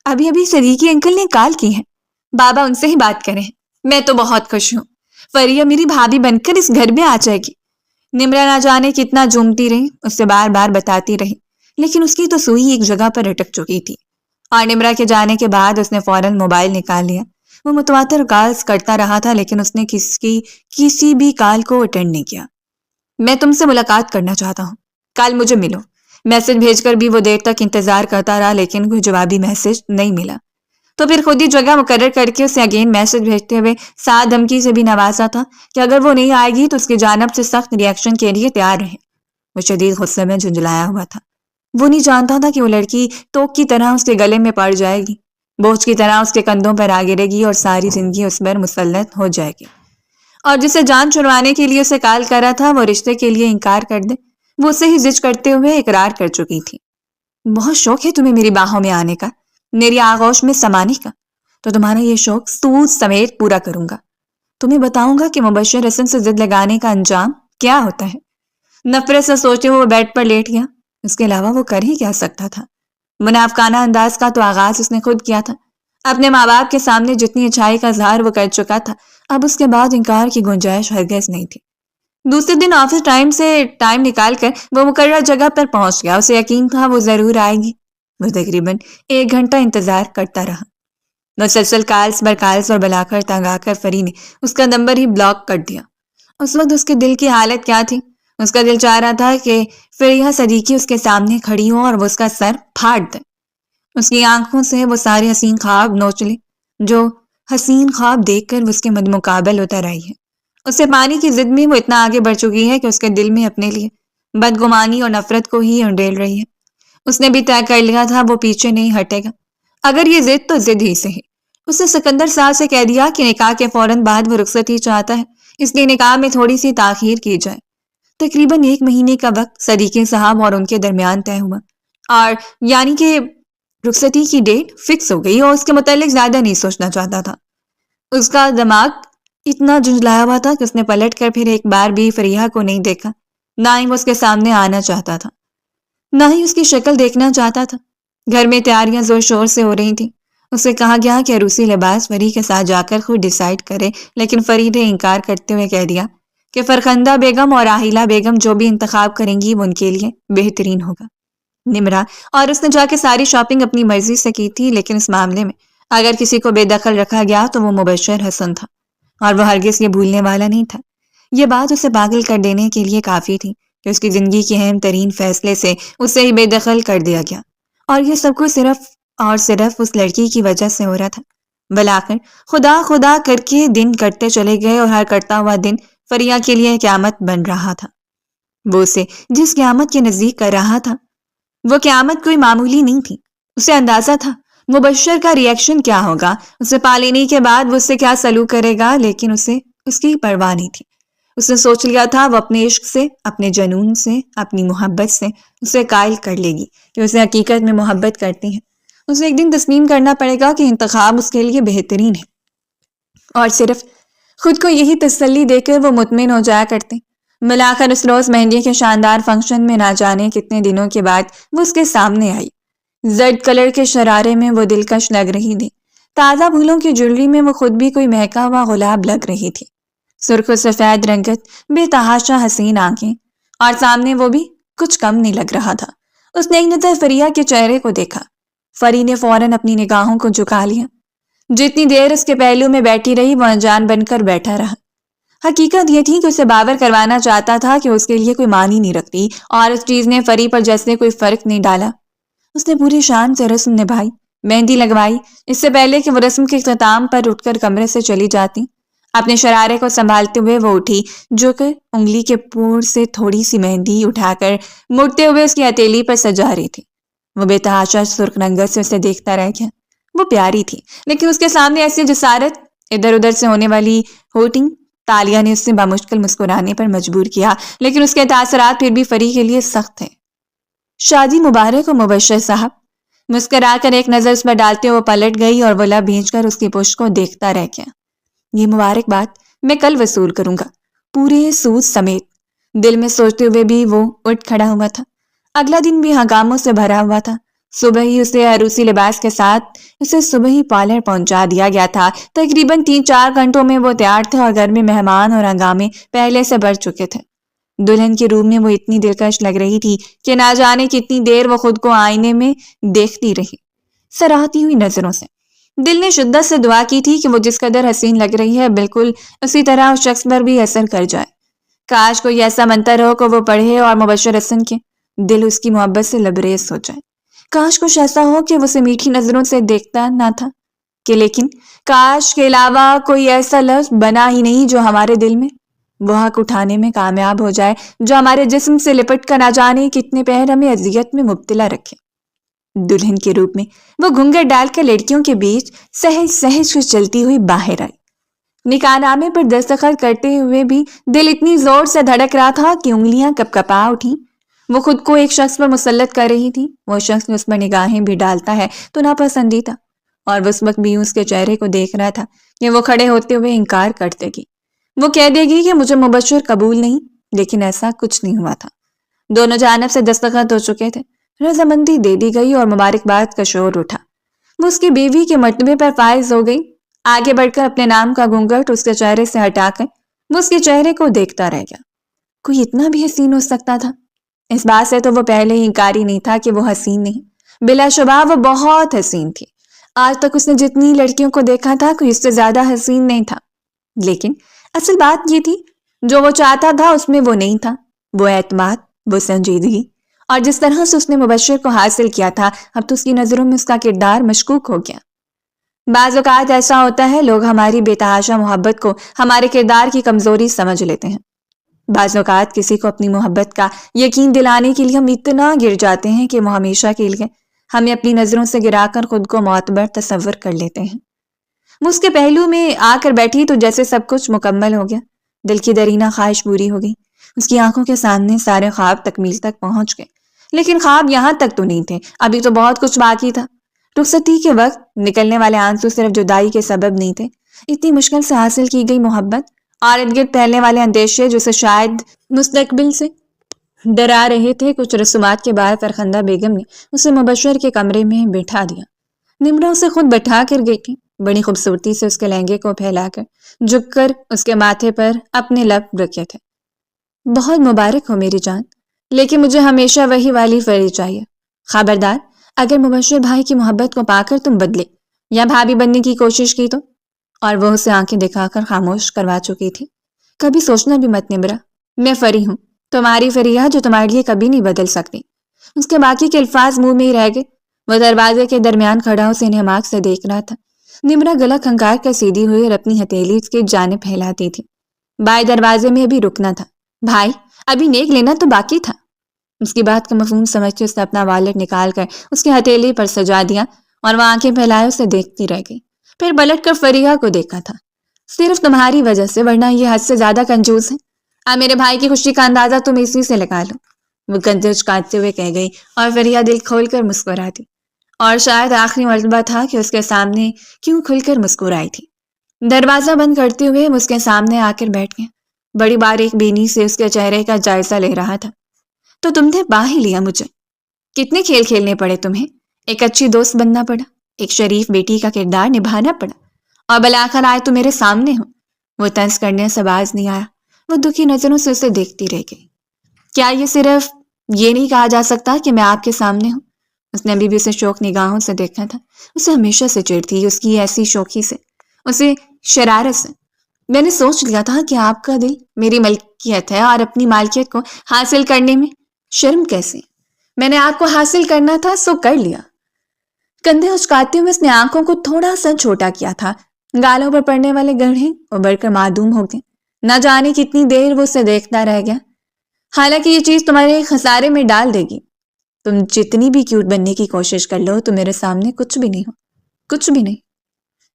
ابھی صدیقی انکل نے کال کی ہے، بابا ان سے ہی بات کریں۔ میں تو بہت خوش ہوں، فریہ میری بھابھی بن کر اس گھر میں آ جائے گی۔ نمرا نہ جانے کتنا جھومتی رہی، اس سے بار بار بتاتی رہی، لیکن اس کی تو سوئی ایک جگہ پر اٹک چکی تھی۔ اور نمرا کے جانے کے بعد اس نے فوراً موبائل نکال لیا۔ وہ متواتر کالز کرتا رہا تھا لیکن اس نے کسی بھی کال کو اٹینڈ نہیں کیا۔ میں تم سے ملاقات کرنا چاہتا ہوں، کل مجھے ملو۔ میسج بھیج کر بھی وہ دیر تک انتظار کرتا رہا لیکن کوئی جوابی میسج نہیں ملا، تو پھر خود ہی جگہ مقرر کر کے اسے اگین میسج بھیجتے ہوئے ساتھ دھمکی سے بھی نوازا تھا کہ اگر وہ نہیں آئے گی تو اس کی جانب سے سخت ری ایکشن کے لیے تیار رہے۔ وہ شدید غصے میں جھنجھلایا ہوا تھا۔ وہ نہیں جانتا تھا کہ وہ لڑکی توک کی طرح اس کے گلے میں پڑ جائے گی، بوجھ کی طرح اس کے کندھوں پر آ گرے گی اور ساری زندگی اس پر مسلط ہو جائے گی۔ اور جسے جان چھڑوانے کے لیے اسے کال کرا تھا وہ رشتے کے لیے انکار کر دے، وہ اسے ہی زج کرتے ہوئے اقرار کر چکی تھی۔ بہت شوق ہے تمہیں میری باہوں میں آنے کا، میری آغوش میں سمانے کا، تو تمہارا یہ شوق سود سمیت پورا کروں گا۔ تمہیں بتاؤں گا کہ مبشر حسن سے ضد لگانے کا انجام کیا ہوتا ہے۔ نفرت سے سوچے وہ بیڈ پر لیٹ گیا، اس کے علاوہ وہ کر ہی کیا سکتا تھا۔ منافقانہ انداز کا تو آغاز اس نے خود کیا تھا، اپنے ماں باپ کے سامنے جتنی اچھائی کا اظہار وہ کر چکا تھا، اب اس کے بعد انکار کی گنجائش ہرگز نہیں تھی۔ دوسرے دن آفس ٹائم نکال کر وہ مقررہ جگہ پر پہنچ گیا، اسے یقین تھا وہ ضرور آئے گی۔ وہ تقریباً 1 گھنٹہ انتظار کرتا رہا، مسلسل کالز پر کالز اور بلا کر تنگ آ کر فری نے اس کا نمبر ہی بلاک کر دیا۔ اس وقت اس کے دل کی حالت کیا تھی؟ اس کا دل چاہ رہا تھا کہ فریہ صدیقی اس کے سامنے کھڑی ہو اور وہ اس کا سر پھاڑ دے، اس کی آنکھوں سے وہ سارے حسین خواب نوچ لے جو حسین خواب دیکھ کر وہ اس کے مد مقابل اتر آئی ہے۔ اسے پانی کی ضد میں وہ اتنا آگے بڑھ چکی ہے کہ اس کے دل میں اپنے لیے بدگمانی اور نفرت کو ہی انڈیل رہی ہے۔ اس نے بھی طے کر لیا تھا وہ پیچھے نہیں ہٹے گا، اگر یہ ضد تو ضد ہی سے ہی۔ اس نے سکندر صاحب سے کہہ دیا کہ نکاح کے فوراً بعد وہ رخصتی چاہتا ہے، اس لیے نکاح میں تھوڑی سی تاخیر کی جائے۔ تقریباً 1 مہینے کا وقت صدیقی صاحب اور ان کے درمیان طے ہوا، اور یعنی کہ رخصتی کی ڈیٹ فکس ہو گئی، اور اس کے متعلق زیادہ نہیں سوچنا چاہتا تھا۔ اس کا دماغ اتنا جھنجھلایا ہوا تھا کہ اس نے پلٹ کر پھر ایک بار بھی فریحہ کو نہیں دیکھا، نہ ہی وہ اس کے سامنے آنا چاہتا تھا، نہ ہی اس کی شکل دیکھنا چاہتا تھا۔ گھر میں تیاریاں زور شور سے ہو رہی تھیں۔ اسے کہا گیا کہ عروسی لباس فری کے ساتھ جا کر خود ڈیسائیڈ کرے، لیکن فری نے انکار کرتے ہوئے کہہ دیا کہ فرخندہ بیگم اور راحیلہ بیگم جو بھی انتخاب کریں گی وہ ان کے لیے بہترین ہوگا۔ نمرا اور اس نے جا کے ساری شاپنگ اپنی مرضی سے کی تھی، لیکن اس معاملے میں اگر کسی کو بے دخل رکھا گیا تو وہ مبشر حسن تھا، اور وہ ہرگز یہ بھولنے والا نہیں تھا۔ یہ بات اسے پاگل کر دینے کے لیے کافی تھی کہ اس کی زندگی کے اہم ترین فیصلے سے اسے ہی بے دخل کر دیا گیا، اور یہ سب کچھ صرف اور صرف اس لڑکی کی وجہ سے ہو رہا تھا۔ بلاخر خدا خدا کر کے دن کٹتے چلے گئے، اور ہر کٹتا ہوا دن فریہ کے لیے قیامت بن رہا تھا۔ وہ اسے جس قیامت کے نزدیک کر رہا تھا وہ قیامت کوئی معمولی نہیں تھی۔ اسے اندازہ تھا مبشر کا ری ایکشن کیا ہوگا، اسے پا لینے کے بعد وہ اس سے کیا سلوک کرے گا، لیکن اسے اس کی پرواہ نہیں تھی۔ اس نے سوچ لیا تھا وہ اپنے عشق سے، اپنے جنون سے، اپنی محبت سے اسے قائل کر لے گی کہ اسے حقیقت میں محبت کرتی ہے۔ اسے ایک دن تسلیم کرنا پڑے گا کہ انتخاب اس کے لیے بہترین ہے، اور صرف خود کو یہی تسلی دے کر وہ مطمئن ہو جایا کرتے۔ ملا کر اس روز مہندی کے شاندار فنکشن میں نہ جانے کتنے دنوں کے بعد وہ اس کے سامنے آئی۔ زرد کلر کے شرارے میں وہ دلکش لگ رہی تھی، تازہ پھولوں کی جویلری میں وہ خود بھی کوئی مہکا ہوا گلاب لگ رہی تھی۔ سرخ و سفید رنگت، بے تحاشا حسین آنکھیں، اور سامنے وہ بھی کچھ کم نہیں لگ رہا تھا۔ اس نے ایک نظر فریہ کے چہرے کو دیکھا۔ فری نے فوراً اپنی نگاہوں کو جھکا لیا۔ جتنی دیر اس کے پہلو میں بیٹھی رہی وہ انجان بن کر بیٹھا رہا۔ حقیقت یہ تھی کہ اسے باور کروانا چاہتا تھا کہ اس کے لیے کوئی معنی نہیں رکھتی، اور اس چیز نے فری پر جیسے کوئی فرق نہیں ڈالا۔ اس نے پوری شان سے رسم نبھائی، مہندی لگوائی، اس سے پہلے کہ وہ رسم کے اختتام پر اٹھ کر کمرے سے چلی جاتی۔ اپنے شرارے کو سنبھالتے ہوئے وہ اٹھی، جو کہ انگلی کے پور سے تھوڑی سی مہندی اٹھا کر مڑتے ہوئے اس کی ہتھیلی پر سجا رہی تھی۔ وہ بے تحاشا سرخ رنگت سے اسے دیکھتا رہ گیا۔ وہ پیاری تھی، لیکن اس کے سامنے ایسی جسارت، ادھر ادھر سے ہونے والی ہوٹنگ تالیہ نے اس سے بامشکل مسکرانے پر مجبور کیا، لیکن اس کے تاثرات پھر بھی فری کے لیے سخت تھے۔ شادی مبارک ہو مبشر صاحب۔ مسکرا کر ایک نظر اس پر ڈالتے ہوئے پلٹ گئی، اور وہ لب بھینچ کر اس کی پشت کو دیکھتا رہ گیا۔ یہ مبارکباد میں کل وصول کروں گا، پورے سود سمیت، دل میں سوچتے ہوئے بھی وہ اٹھ کھڑا ہوا تھا۔ اگلا دن بھی ہنگاموں سے بھرا ہوا تھا۔ صبح ہی اسے عروسی لباس کے ساتھ صبح ہی پارلر پہنچا دیا گیا تھا۔ تقریباً 3-4 گھنٹوں میں وہ تیار تھے اور گھر میں مہمان اور ہنگامے پہلے سے بڑھ چکے تھے۔ دلہن کے روم میں وہ اتنی دلکش لگ رہی تھی کہ نہ جانے کتنی دیر وہ خود کو آئینے میں دیکھتی رہی، سراہتی ہوئی نظروں سے۔ دل نے شدت سے دعا کی تھی کہ وہ جس قدر حسین لگ رہی ہے بالکل اسی طرح اس شخص پر بھی اثر کر جائے۔ کاش کوئی ایسا منتر ہو کہ وہ پڑھے اور مبشر حسن کے دل اس کی محبت سے لبریز ہو جائے۔ کاش کچھ ایسا ہو کہ وہ اسے میٹھی نظروں سے دیکھتا نہ تھا، کہ لیکن کاش کے علاوہ کوئی ایسا لفظ بنا ہی نہیں جو ہمارے دل میں وہ حق اٹھانے میں کامیاب ہو جائے، جو ہمارے جسم سے لپٹ کر نہ جانے کتنے پہر ہمیں اذیت میں مبتلا رکھے۔ دلہن کے روپ میں وہ گھونگھٹ ڈال کر لڑکیوں کے بیچ سہج سہج کچھ چلتی ہوئی باہر آئی۔ نکاح نامے پر دستخط کرتے ہوئے بھی دل اتنی زور سے دھڑک رہا تھا کہ انگلیاں کپ کپا اٹھیں۔ وہ خود کو ایک شخص پر مسلط کر رہی تھی، وہ شخص اس پر نگاہیں بھی ڈالتا ہے تو ناپسندیدہ، اور وہ اس وقت بھی اس کے چہرے کو دیکھ رہا تھا کہ وہ کھڑے ہوتے ہوئے انکار کر دے گی، وہ کہہ دے گی کہ مجھے مبشر قبول نہیں، لیکن ایسا کچھ نہیں ہوا تھا۔ دونوں جانب سے دستخط ہو چکے تھے، رضامندی دے دی گئی اور مبارکباد کا شور اٹھا۔ وہ اس کی بیوی کے مرتبے پر فائز ہو گئی۔ آگے بڑھ کر اپنے نام کا گھونگھٹ اس کے چہرے سے ہٹا کر وہ اس کے چہرے کو دیکھتا رہ گیا۔ کوئی اتنا بھی حسین ہو سکتا تھا؟ اس بات سے تو وہ پہلے ہی انکاری نہیں تھا کہ وہ حسین نہیں، بلا شبہ وہ بہت حسین تھی۔ آج تک اس نے جتنی لڑکیوں کو دیکھا تھا کوئی اس سے زیادہ حسین نہیں تھا، لیکن اصل بات یہ تھی جو وہ چاہتا تھا اس میں وہ نہیں تھا، وہ اعتماد، وہ سنجیدگی، اور جس طرح سے اس نے مبشر کو حاصل کیا تھا اب تو اس کی نظروں میں اس کا کردار مشکوک ہو گیا۔ بعض اوقات ایسا ہوتا ہے، لوگ ہماری بے تحاشا محبت کو ہمارے کردار کی کمزوری سمجھ لیتے ہیں۔ بعض اوقات کسی کو اپنی محبت کا یقین دلانے کے لیے ہم اتنا گر جاتے ہیں کہ وہ ہمیشہ کے لیے ہمیں اپنی نظروں سے گرا کر خود کو معتبر تصور کر لیتے ہیں۔ وہ اس کے پہلو میں آ کر بیٹھی تو جیسے سب کچھ مکمل ہو گیا، دل کی درینہ خواہش پوری ہو گئی۔ اس کی آنکھوں کے سامنے سارے خواب تکمیل تک پہنچ گئے، لیکن خواب یہاں تک تو نہیں تھے، ابھی تو بہت کچھ باقی تھا۔ رخصتی کے وقت نکلنے والے آنسو صرف جدائی کے سبب نہیں تھے، اتنی مشکل سے حاصل کی گئی محبت اور ارد گرد پھیلنے والے اندیشے جو اسے شاید مستقبل سے ڈرا رہے تھے۔ کچھ رسومات کے بعد فرخندہ بیگم نے اسے مبشر کے کمرے میں بٹھا دیا۔ نمرہ اسے خود بٹھا کر گئی تھی، بڑی خوبصورتی سے اس کے لہنگے کو پھیلا کر جھک کر اس کے ماتھے پر اپنے لب رکھے تھے۔ بہت مبارک ہو میری جان، لیکن مجھے ہمیشہ وہی والی فری چاہیے۔ خبردار اگر مبشر بھائی کی محبت کو پا کر تم بدلے یا بھابھی بننے کی کوشش کی تو۔ اور وہ اسے آنکھیں دکھا کر خاموش کروا چکی تھی۔ کبھی سوچنا بھی مت نمرہ، میں فری ہوں، تمہاری فریہ جو تمہارے لیے کبھی نہیں بدل سکتی۔ اس کے باقی کے الفاظ منہ میں ہی رہ گئے۔ وہ دروازے کے درمیان کھڑا اسے انہماک سے دیکھ رہا تھا۔ نمرہ گلا کھنکار کر سیدھی ہوئی اور اپنی ہتھیلی اس کی جانب پھیلاتی تھی۔ بائیں دروازے میں ابھی رکنا تھا بھائی، ابھی نیک لینا تو باقی تھا۔ اس کی بات کا مفہوم سمجھ کے اس نے اپنا والٹ نکال کر اس کی ہتھیلی پر سجا دیا اور وہ آنکھیں پھیلائے اسے دیکھتی رہ گئی۔ پھر پلٹ کر فریحہ کو دیکھا تھا۔ صرف تمہاری وجہ سے، ورنہ یہ حد سے زیادہ کنجوس ہے۔ اب میرے بھائی کی خوشی کا اندازہ تم اسی سے لگا لو، وہ کنجوس کاٹتے ہوئے کہہ گئی، اور فریحہ دل کھول کر مسکراتی، اور شاید آخری مرتبہ تھا کہ اس کے سامنے کیوں کھل کر مسکرائی تھی۔ دروازہ بند کرتے ہوئے وہ اس کے سامنے آ کر بیٹھ گیا، بڑی باریک بینی سے اس کے چہرے کا جائزہ لے رہا تھا۔ تو تم نے پا ہی لیا مجھے، کتنے کھیل کھیلنے پڑے تمہیں، ایک اچھی دوست بننا پڑا، ایک شریف بیٹی کا کردار نبھانا پڑا، اور بالآخر آئے تو میرے سامنے ہو۔ وہ طنز کرنے سے باز نہیں آیا، وہ دکھی نظروں سے اسے دیکھتی رہ گئی۔ کیا یہ صرف یہ نہیں کہا جا سکتا کہ میں آپ کے سامنے ہوں؟ اس نے ابھی بھی اسے شوق نگاہوں سے دیکھا تھا۔ اسے ہمیشہ سے چڑ تھی اس کی ایسی شوخی سے، اسے شرارت سے۔ میں نے سوچ لیا تھا کہ آپ کا دل میری ملکیت ہے، اور اپنی مالکیت کو حاصل کرنے میں شرم کیسے؟ میں نے آپ کو حاصل کرنا تھا سو کر لیا۔ کندھے اچکاتے ہوئے اس نے آنکھوں کو تھوڑا سا چھوٹا کیا تھا، گالوں پر پڑنے والے گڑھے ابھر کر معدوم ہو گئے۔ نہ جانے کتنی دیر وہ اسے دیکھتا رہ گیا۔ حالانکہ یہ چیز تمہارے خسارے میں ڈال دے گی، تم جتنی بھی کیوٹ بننے کی کوشش کر لو تو میرے سامنے کچھ بھی نہیں ہو، کچھ بھی نہیں۔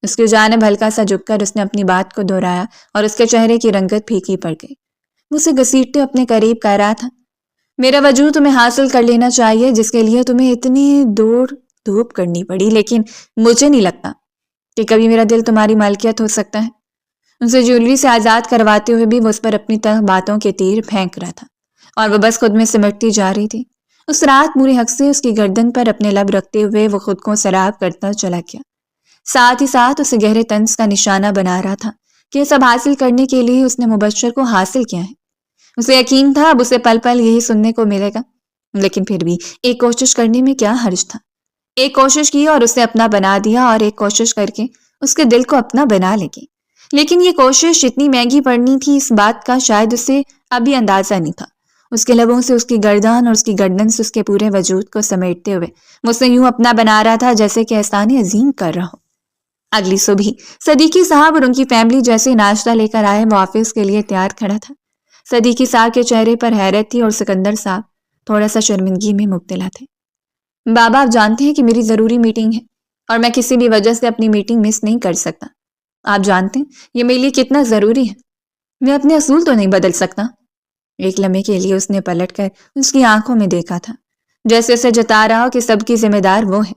اس کی جانب ہلکا سا جھک کر اس نے اپنی بات کو دہرایا اور اس کے چہرے کی رنگت پھیکی پڑ گئی۔ وہ اسے گھسیٹتے اپنے قریب کہہ رہا تھا، میرا وجود تمہیں حاصل کر لینا چاہیے، جس کے لیے تمہیں اتنی دوڑ دھوپ کرنی پڑی، لیکن مجھے نہیں لگتا کہ کبھی میرا دل تمہاری مالکیت ہو سکتا ہے۔ اسے جویلری سے آزاد کرواتے ہوئے بھی وہ اس پر اپنی طرح باتوں کے تیر پھینک رہا تھا، اور وہ بس خود میں سمٹتی جا رہی تھی۔ اس رات پورے حق سے اس کی گردن پر اپنے لب رکھتے ہوئے وہ خود کو سراب کرتا چلا گیا، ساتھ ہی ساتھ اسے گہرے طنز کا نشانہ بنا رہا تھا کہ یہ سب حاصل کرنے کے لیے اس نے مبشر کو حاصل کیا ہے۔ اسے یقین تھا اب اسے پل پل یہی سننے کو ملے گا، لیکن پھر بھی ایک کوشش کرنے میں کیا حرج تھا۔ ایک کوشش کی اور اسے اپنا بنا دیا، اور ایک کوشش کر کے اس کے دل کو اپنا بنا لے گی، لیکن یہ کوشش اتنی مہنگی پڑنی تھی اس بات کا شاید اسے ابھی اندازہ نہیں تھا۔ اس کے لبوں سے اس کی گردن اور اس کی گردن سے اس کے پورے وجود کو سمیٹتے ہوئے وہ اسے یوں اپنا بنا رہا تھا جیسے کہ احسان عظیم کر رہا ہو۔ اگلی صبح صدیقی صاحب اور ان کی فیملی جیسے ناشتہ لے کر آئے، وہ آفس کے لیے تیار کھڑا تھا۔ صدیقی صاحب کے چہرے پر حیرت تھی اور سکندر صاحب تھوڑا سا شرمندگی میں مبتلا تھے۔ بابا، آپ جانتے ہیں کہ میری ضروری میٹنگ ہے اور میں کسی بھی وجہ سے اپنی میٹنگ مس نہیں کر سکتا۔ آپ جانتے ہیں یہ میرے لیے کتنا ضروری ہے۔ میں اپنے اصول تو نہیں بدل سکتا۔ ایک لمحے کے لیے اس نے پلٹ کر اس کی آنکھوں میں دیکھا تھا، جیسے اسے جتا رہا ہو کہ سب کی ذمہ دار وہ ہے،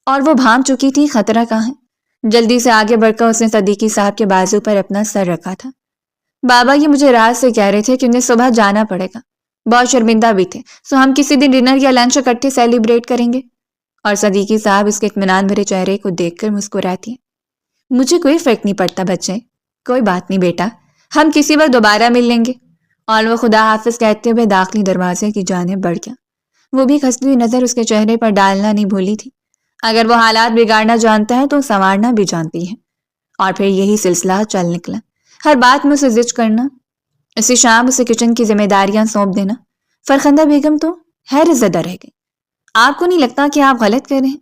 اور وہ بھانپ چکی تھی خطرہ کہاں ہے۔ جلدی سے آگے بڑھ کر اس نے صدیقی صاحب کے بازو پر اپنا سر رکھا تھا۔ بابا، یہ مجھے رات سے کہہ رہے تھے کہ انہیں صبح جانا پڑے گا، بہت شرمندہ بھی تھے، سو ہم کسی دن ڈنر یا لنچ اکٹھے سیلیبریٹ کریں گے۔ اور صدیقی صاحب اس کے اطمینان بھرے چہرے کو دیکھ کر مسکراتی ہیں۔ مجھے کوئی فرق نہیں پڑتا بچے، کوئی بات نہیں بیٹا، ہم کسی وقت دوبارہ مل لیں گے۔ اور وہ خدا حافظ کہتے ہوئے داخلی دروازے کی جانب بڑھ گیا۔ وہ بھی کھنستی ہوئی نظر اس کے چہرے پر ڈالنا نہیں بھولی تھی۔ اگر وہ حالات بگاڑنا جانتا ہے تو سنوارنا بھی جانتی ہے۔ اور پھر یہی سلسلہ چل نکلا، ہر بات میں اسے زج کرنا، اسی شام اسے کچن کی ذمہ داریاں سونپ دینا۔ فرخندہ بیگم تو حیرت زدہ رہ گئی۔ آپ کو نہیں لگتا کہ آپ غلط کر رہے ہیں؟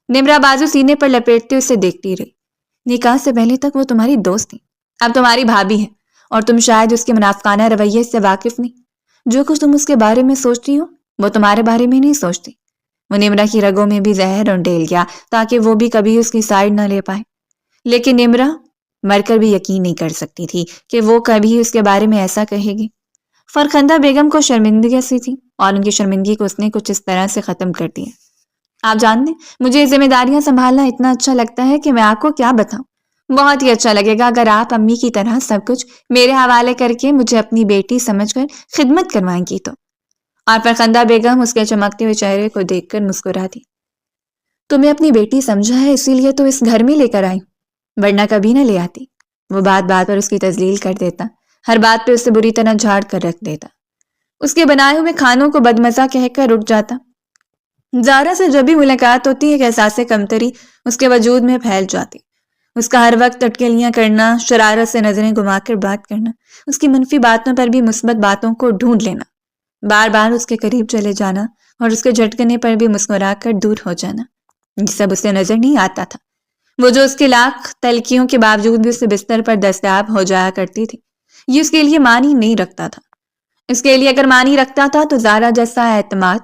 نمرا بازو سینے پر لپیٹتے اسے دیکھتی رہی۔ نکاح سے پہلے تک وہ تمہاری دوست تھی، اب تمہاری بھابھی ہے، اور تم شاید اس کے منافقانہ رویے سے واقف نہیں۔ جو کچھ تم اس کے بارے میں سوچتی ہو وہ تمہارے بارے میں نہیں سوچتی۔ وہ نمرا کی رگوں میں بھی زہر ڈیل گیا تاکہ وہ بھی کبھی اس کی سائڈ نہ لے پائے، لیکن نمرا مر کر بھی یقین نہیں کر سکتی تھی کہ وہ کبھی اس کے بارے میں ایسا کہے گی۔ فرخندہ بیگم کو شرمندگی سی تھی، اور ان کی شرمندگی کو اس نے کچھ اس طرح سے ختم کر دیا۔ آپ جانتے ہیں مجھے یہ ذمہ داریاں سنبھالنا اتنا اچھا لگتا ہے کہ میں آپ کو کیا بتاؤں۔ بہت ہی اچھا لگے گا اگر آپ امی کی طرح سب کچھ میرے حوالے کر کے مجھے اپنی بیٹی سمجھ کر خدمت کروائیں گی تو۔ اور فرخندہ بیگم اس کے چمکتے ہوئے چہرے کو دیکھ کر مسکرا دی۔ تمہیں اپنی بیٹی سمجھا ہے اسی لیے تو اس گھر میں لے کر آئی، ورنہ کبھی نہ لے آتی۔ وہ بات بات پر اس کی تذلیل کر دیتا، ہر بات پہ اسے بری طرح جھاڑ کر رکھ دیتا، اس کے بنائے ہوئے کھانوں کو بدمزہ کہہ کر اٹھ جاتا۔ زارا سے جب بھی ملاقات ہوتی ایک احساس کمتری اس کے وجود میں پھیل جاتی۔ اس کا ہر وقت اٹکلیاں کرنا، شرارت سے نظریں گھما کر بات کرنا، اس کی منفی باتوں پر بھی مثبت باتوں کو ڈھونڈ لینا، بار بار اس کے قریب چلے جانا اور اس کے جھٹکنے پر بھی مسکرا کر دور ہو جانا، یہ سب اسے نظر نہیں آتا تھا۔ وہ جو اس کے لاکھ تلخیوں کے باوجود بھی اسے بستر پر دستیاب ہو جایا کرتی تھی، یہ اس کے لیے معنی نہیں رکھتا تھا۔ اس کے لیے اگر معنی رکھتا تھا تو زارا جیسا اعتماد،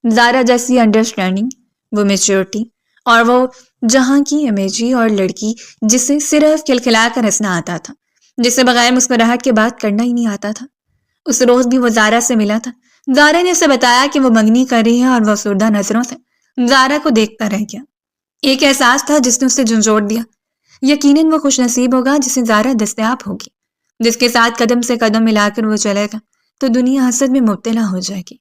زارا جیسی انڈرسٹینڈنگ، وہ میچورٹی، اور وہ جہاں کی امیجی اور لڑکی جسے صرف کھلکھلا کر ہنسنا آتا تھا، جسے بغیر مسکراہٹ کے بات کرنا ہی نہیں آتا تھا۔ اس روز بھی وہ زارا سے ملا تھا۔ زارا نے اسے بتایا کہ وہ منگنی کر رہی ہے اور وہ افسردہ نظروں سے زارا کو دیکھتا رہ گیا۔ ایک احساس تھا جس نے اسے جھنجھوڑ دیا۔ یقیناً وہ خوش نصیب ہوگا جسے زارا دستیاب ہوگی، جس کے ساتھ قدم سے قدم ملا کر وہ چلے گا تو دنیا حسد میں مبتلا ہو جائے گی،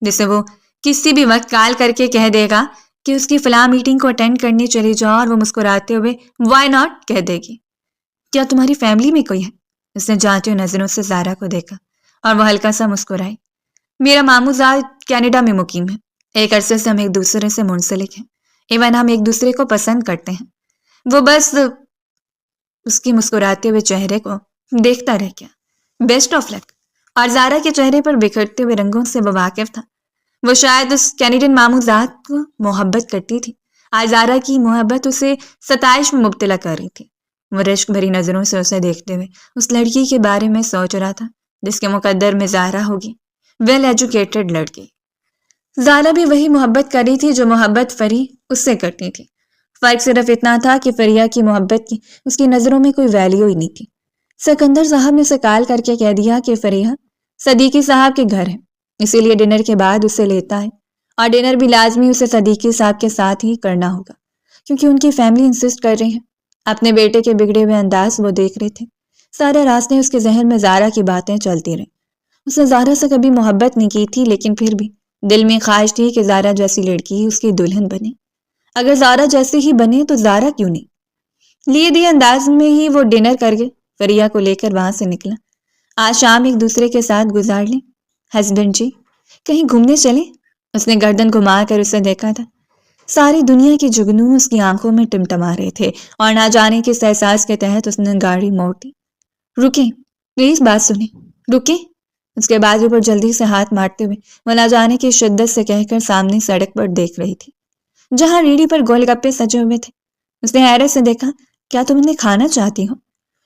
جسے وہ کسی بھی وقت کال کر کے کہہ دے گا کہ اس کی فلاں میٹنگ کو اٹینڈ کرنے چلی جاؤ، اور وہ مسکراتے ہوئے وائی ناٹ کہہ دے گی۔ کیا تمہاری فیملی میں کوئی ہے؟ اس نے جانچے نظروں سے زارا کو دیکھا اور وہ ہلکا سا مسکرائی۔ میرا ماموں زاد کینیڈا میں مقیم ہے، ایک عرصے سے ہم ایک دوسرے سے منسلک ہیں، ایون ہم ایک دوسرے کو پسند کرتے ہیں۔ وہ بس اس کی مسکراتے ہوئے چہرے کو دیکھتا رہ گیا۔ بیسٹ آف لک۔ اور زارا کے چہرے پر بکھرتے ہوئے رنگوں سے وہ واقف تھا۔ وہ شاید اس کینیڈین ماموں زاد کو محبت کرتی تھی، آج زارا کی محبت اسے ستائش میں مبتلا کر رہی تھی۔ وہ رشک بھری نظروں سے اسے دیکھتے ہوئے اس لڑکی کے بارے میں سوچ رہا تھا جس کے مقدر میں زارا ہوگی، ویل ایجوکیٹڈ لڑکی۔ زارا بھی وہی محبت کر رہی تھی جو محبت فری اس سے کرتی تھی، فرق صرف اتنا تھا کہ فریہ کی محبت کی اس کی نظروں میں کوئی ویلیو ہی نہیں تھی۔ سکندر صاحب نے اسے کال کر کے کہہ دیا کہ فریہ صدیقی صاحب کے گھر ہے، اسی لیے ڈنر کے بعد اسے لیتا ہے، اور ڈنر بھی لازمی اسے صدیقی صاحب کے ساتھ ہی کرنا ہوگا کیونکہ ان کی فیملی انسسٹ کر رہی ہے۔ اپنے بیٹے کے بگڑے ہوئے انداز وہ دیکھ رہے تھے۔ سارے راستے اس کے ذہن میں زارا کی باتیں چلتی رہیں۔ اس نے زارا سے کبھی محبت نہیں کی تھی، لیکن پھر بھی دل میں خواہش تھی کہ زارا جیسی لڑکی اس کی دلہن بنے۔ اگر زارا جیسی ہی بنے تو زارا کیوں نہیں؟ لیے دیے انداز میں ہی وہ ڈنر کر گئے۔ فریا کو لے کر وہاں سے نکلا۔ آج شام ایک دوسرے کے ساتھ گزار لیں۔ ہسبینڈ جی کہیں گھومنے چلیں؟ اس نے گردن گھما کر اسے دیکھا تھا۔ ساری دنیا کے جگنو اس کی آنکھوں میں ٹمٹما رہے تھے اور نہ جانے کس احساس کے تحت اس نے گاڑی موڑ دی۔ رکیں، پلیز بات سنیں، رکیں۔ اس کے بازو پر جلدی سے ہاتھ مارتے ہوئے وہ نہ جانے کی شدت سے کہہ کر سامنے سڑک پر دیکھ رہی تھی جہاں ریڑھی پر گول گپے سجے ہوئے تھے۔ اس نے حیرت سے دیکھا، کیا تم انہیں کھانا چاہتی ہو؟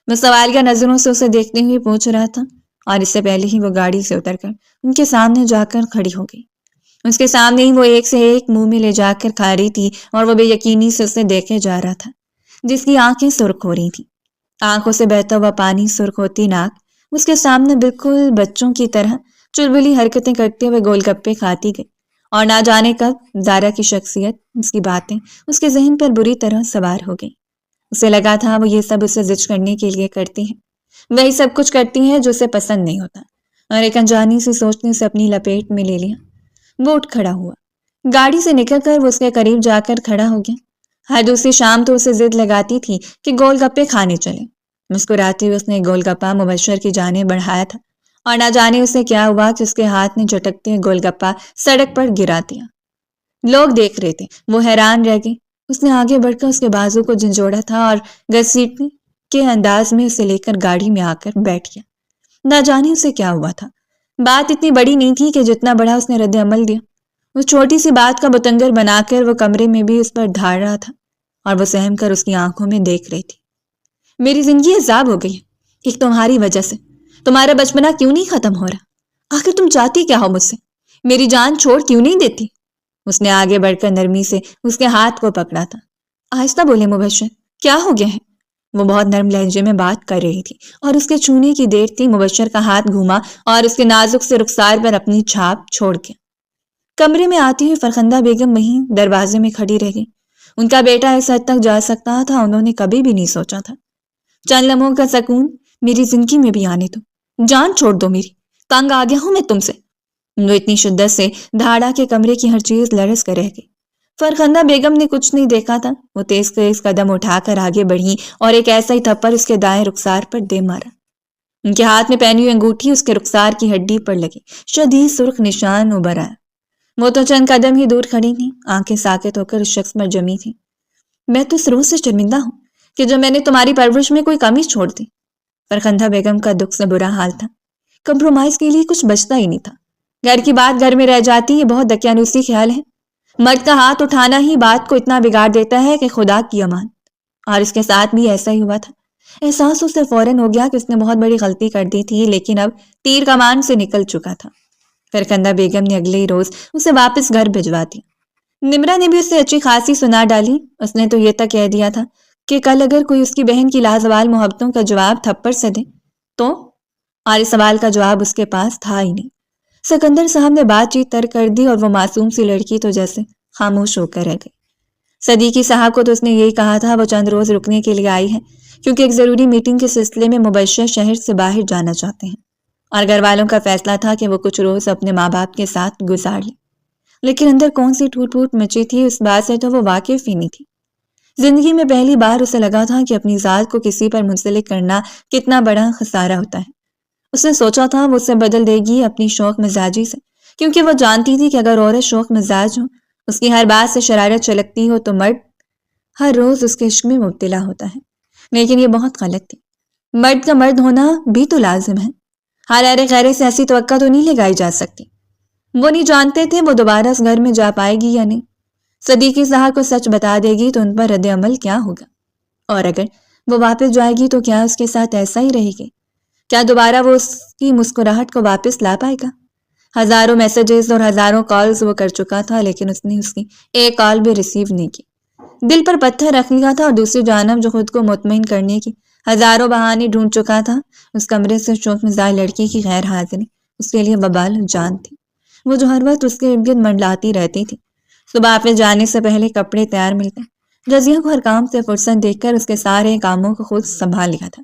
وہ سوالیہ نظروں سے اسے دیکھتے ہوئے پوچھ رہا تھا، اور اس سے پہلے ہی وہ گاڑی سے اتر کر ان کے سامنے جا کر کھڑی ہو گئی۔ اس کے سامنے ہی وہ ایک سے ایک منہ میں لے جا کر کھا رہی تھی اور وہ بے یقینی سے اسے دیکھے جا رہا تھا، جس کی آنکھیں سرخ ہو رہی تھیں۔ آنکھوں سے بہتا ہوا پانی، سرخ ہوتی ناک، اس کے سامنے بالکل بچوں کی طرح چلبلی حرکتیں کرتے ہوئے گول گپے کھاتی گئی، اور نہ جانے کب زارا کی شخصیت، اس کی باتیں اس کے ذہن پر بری طرح سوار ہو گئی۔ اسے لگا تھا وہ یہ سب اسے زچ کرنے کے لیے کرتی ہیں، وہی سب کچھ کرتی ہیں جو اسے پسند نہیں ہوتا، اور ایک انجانی سی سوچ نے اسے اپنی لپیٹ میں لے لیا۔ وہ اٹھ کھڑا ہوا، گاڑی سے نکل کر وہ اس کے قریب جا کر کھڑا ہو گیا۔ ہر دوسری شام تو اسے ضد لگاتی تھی کہ گول گپے کھانے چلیں۔ مسکراتے ہوئے اس نے گول گپا مبشر کی جانب بڑھایا تھا، اور نہ جانے اسے کیا ہوا کہ اس کے ہاتھ نے جھٹکتے گول گپا سڑک پر گرا دیا۔ لوگ دیکھ رہے تھے، وہ حیران رہ گئے۔ اس نے آگے بڑھ کر اس کے بازو کو جھنجھوڑا تھا اور گھسیٹنے کے انداز میں اسے لے کر گاڑی میں آ کر بیٹھ گیا۔ نہ جانے اسے کیا ہوا تھا۔ بات اتنی بڑی نہیں تھی کہ جتنا بڑا اس نے رد عمل دیا۔ اس چھوٹی سی بات کا بتنگر بنا کر وہ کمرے میں بھی اس پر دھاڑ رہا تھا، اور وہ سہم کر اس کی آنکھوں میں دیکھ رہی تھی۔ میری زندگی عذاب ہو گئی ہے ایک تمہاری وجہ سے۔ تمہارا بچپنا کیوں نہیں ختم ہو رہا؟ آخر تم چاہتی کیا ہو مجھ سے؟ میری جان چھوڑ کیوں نہیں دیتی؟ اس نے آگے بڑھ کر نرمی سے اس کے ہاتھ کو پکڑا تھا۔ آہستہ بولے مبشر، کیا ہو گیا ہے؟ وہ بہت نرم لہجے میں بات کر رہی تھی، اور اس کے چھونے کی دیر تھی مبشر کا ہاتھ گھوما اور اس کے نازک سے رخسار پر اپنی چھاپ چھوڑ گیا۔ کمرے میں آتی ہوئی فرخندہ بیگم وہیں دروازے میں کھڑی رہ گئی۔ ان کا بیٹا اس حد تک جا سکتا تھا انہوں نے کبھی بھی نہیں سوچا تھا۔ چند لمحوں کا سکون میری زندگی میں بھی آنے دو، جان چھوڑ دو میری، تنگ آ گیا ہوں میں تم سے۔ وہ اتنی شدت سے دھاڑا کہ کمرے کی ہر چیز لرز کر رہ گئی۔ فرخندہ بیگم نے کچھ نہیں دیکھا تھا، وہ تیز تیز قدم اٹھا کر آگے بڑھی اور ایک ایسا ہی تھپڑ اس کے دائیں رخسار پر دے مارا۔ ان کے ہاتھ میں پہنی ہوئی انگوٹھی اس کے رخسار کی ہڈی پر لگی، شدید سرخ نشان ابھر آیا۔ وہ تو چند قدم ہی دور کھڑی تھی، آنکھیں ساکت ہو کر اس شخص پر جمی تھی۔ میں تو اس روز سے شرمندہ ہوں کہ جو میں نے تمہاری پرورش میں کوئی کمی چھوڑ دی۔ فرخندہ بیگم کا دکھ سے برا حال تھا، کمپرومائز کے لیے کچھ بچتا ہی نہیں تھا۔ گھر کی بات گھر میں رہ جاتی، یہ بہت دقیانوسی خیال ہے۔ مرد کا ہاتھ اٹھانا ہی بات کو اتنا بگاڑ دیتا ہے کہ خدا کی امان۔ اور اس کے ساتھ بھی ایسا ہی ہوا تھا۔ احساس اسے فوراً ہو گیا کہ اس نے بہت بڑی غلطی کر دی تھی، لیکن اب تیر کمان سے نکل چکا تھا۔ فرخندہ بیگم نے اگلے ہی روز اسے واپس گھر بھجوا دیا۔ نمرا نے بھی اسے اچھی خاصی سنا ڈالی۔ اس نے تو یہ تک کہہ دیا تھا کہ کل اگر کوئی اس کی بہن کی لازوال محبتوں کا جواب تھپڑ سے دے تو، اور اس سوال کا جواب اس کے پاس تھا ہی نہیں۔ سکندر صاحب نے بات چیت ترک کر دی اور وہ معصوم سی لڑکی تو جیسے خاموش ہو کر رہ گئی۔ صدیقی صاحب کو تو اس نے یہی کہا تھا وہ چند روز رکنے کے لیے آئی ہے، کیونکہ ایک ضروری میٹنگ کے سلسلے میں مبشر شہر سے باہر جانا چاہتے ہیں، اور گھر والوں کا فیصلہ تھا کہ وہ کچھ روز اپنے ماں باپ کے ساتھ گزار لیں۔ لیکن اندر کون سی ٹوٹ پھوٹ مچی تھی اس بات سے تو وہ واقف ہی نہیں تھی۔ زندگی میں پہلی بار اسے لگا تھا کہ اپنی ذات کو کسی پر منسلک کرنا کتنا بڑا خسارہ ہوتا ہے۔ اس نے سوچا تھا وہ اسے بدل دے گی اپنی شوق مزاجی سے، کیونکہ وہ جانتی تھی کہ اگر عورت شوق مزاج ہو، اس کی ہر بات سے شرارت چلکتی ہو، تو مرد ہر روز اس کے عشق میں مبتلا ہوتا ہے۔ لیکن یہ بہت غلط تھی۔ مرد کا مرد ہونا بھی تو لازم ہے، ہر ارے خیرے سے ایسی توقع تو نہیں لگائی جا سکتی۔ وہ نہیں جانتے تھے وہ دوبارہ اس گھر میں جا پائے گی یا نہیں۔ صدیقی صاحب کو سچ بتا دے گی تو ان پر رد عمل کیا ہوگا، اور اگر وہ واپس جائے گی تو کیا اس کے ساتھ ایسا ہی رہے گی؟ کیا دوبارہ وہ اس کی مسکراہٹ کو واپس لا پائے گا؟ ہزاروں میسیجز اور ہزاروں کالز وہ کر چکا تھا، لیکن اس نے اس کی ایک کال بھی ریسیو نہیں کی۔ دل پر پتھر رکھ لیا تھا، اور دوسری جانب جو خود کو مطمئن کرنے کی ہزاروں بہانے ڈھونڈ چکا تھا، اس کمرے سے شوق مزاح لڑکی کی غیر حاضری اس کے لیے وبال جان تھی۔ وہ جو ہر وقت اس کے ارد گرد منڈلاتی رہتی تھی۔ صبح آفس جانے سے پہلے کپڑے تیار ملتے، رضیہ کو ہر کام سے فرصت دیکھ کر اس کے سارے کاموں کو خود سنبھال لیا تھا۔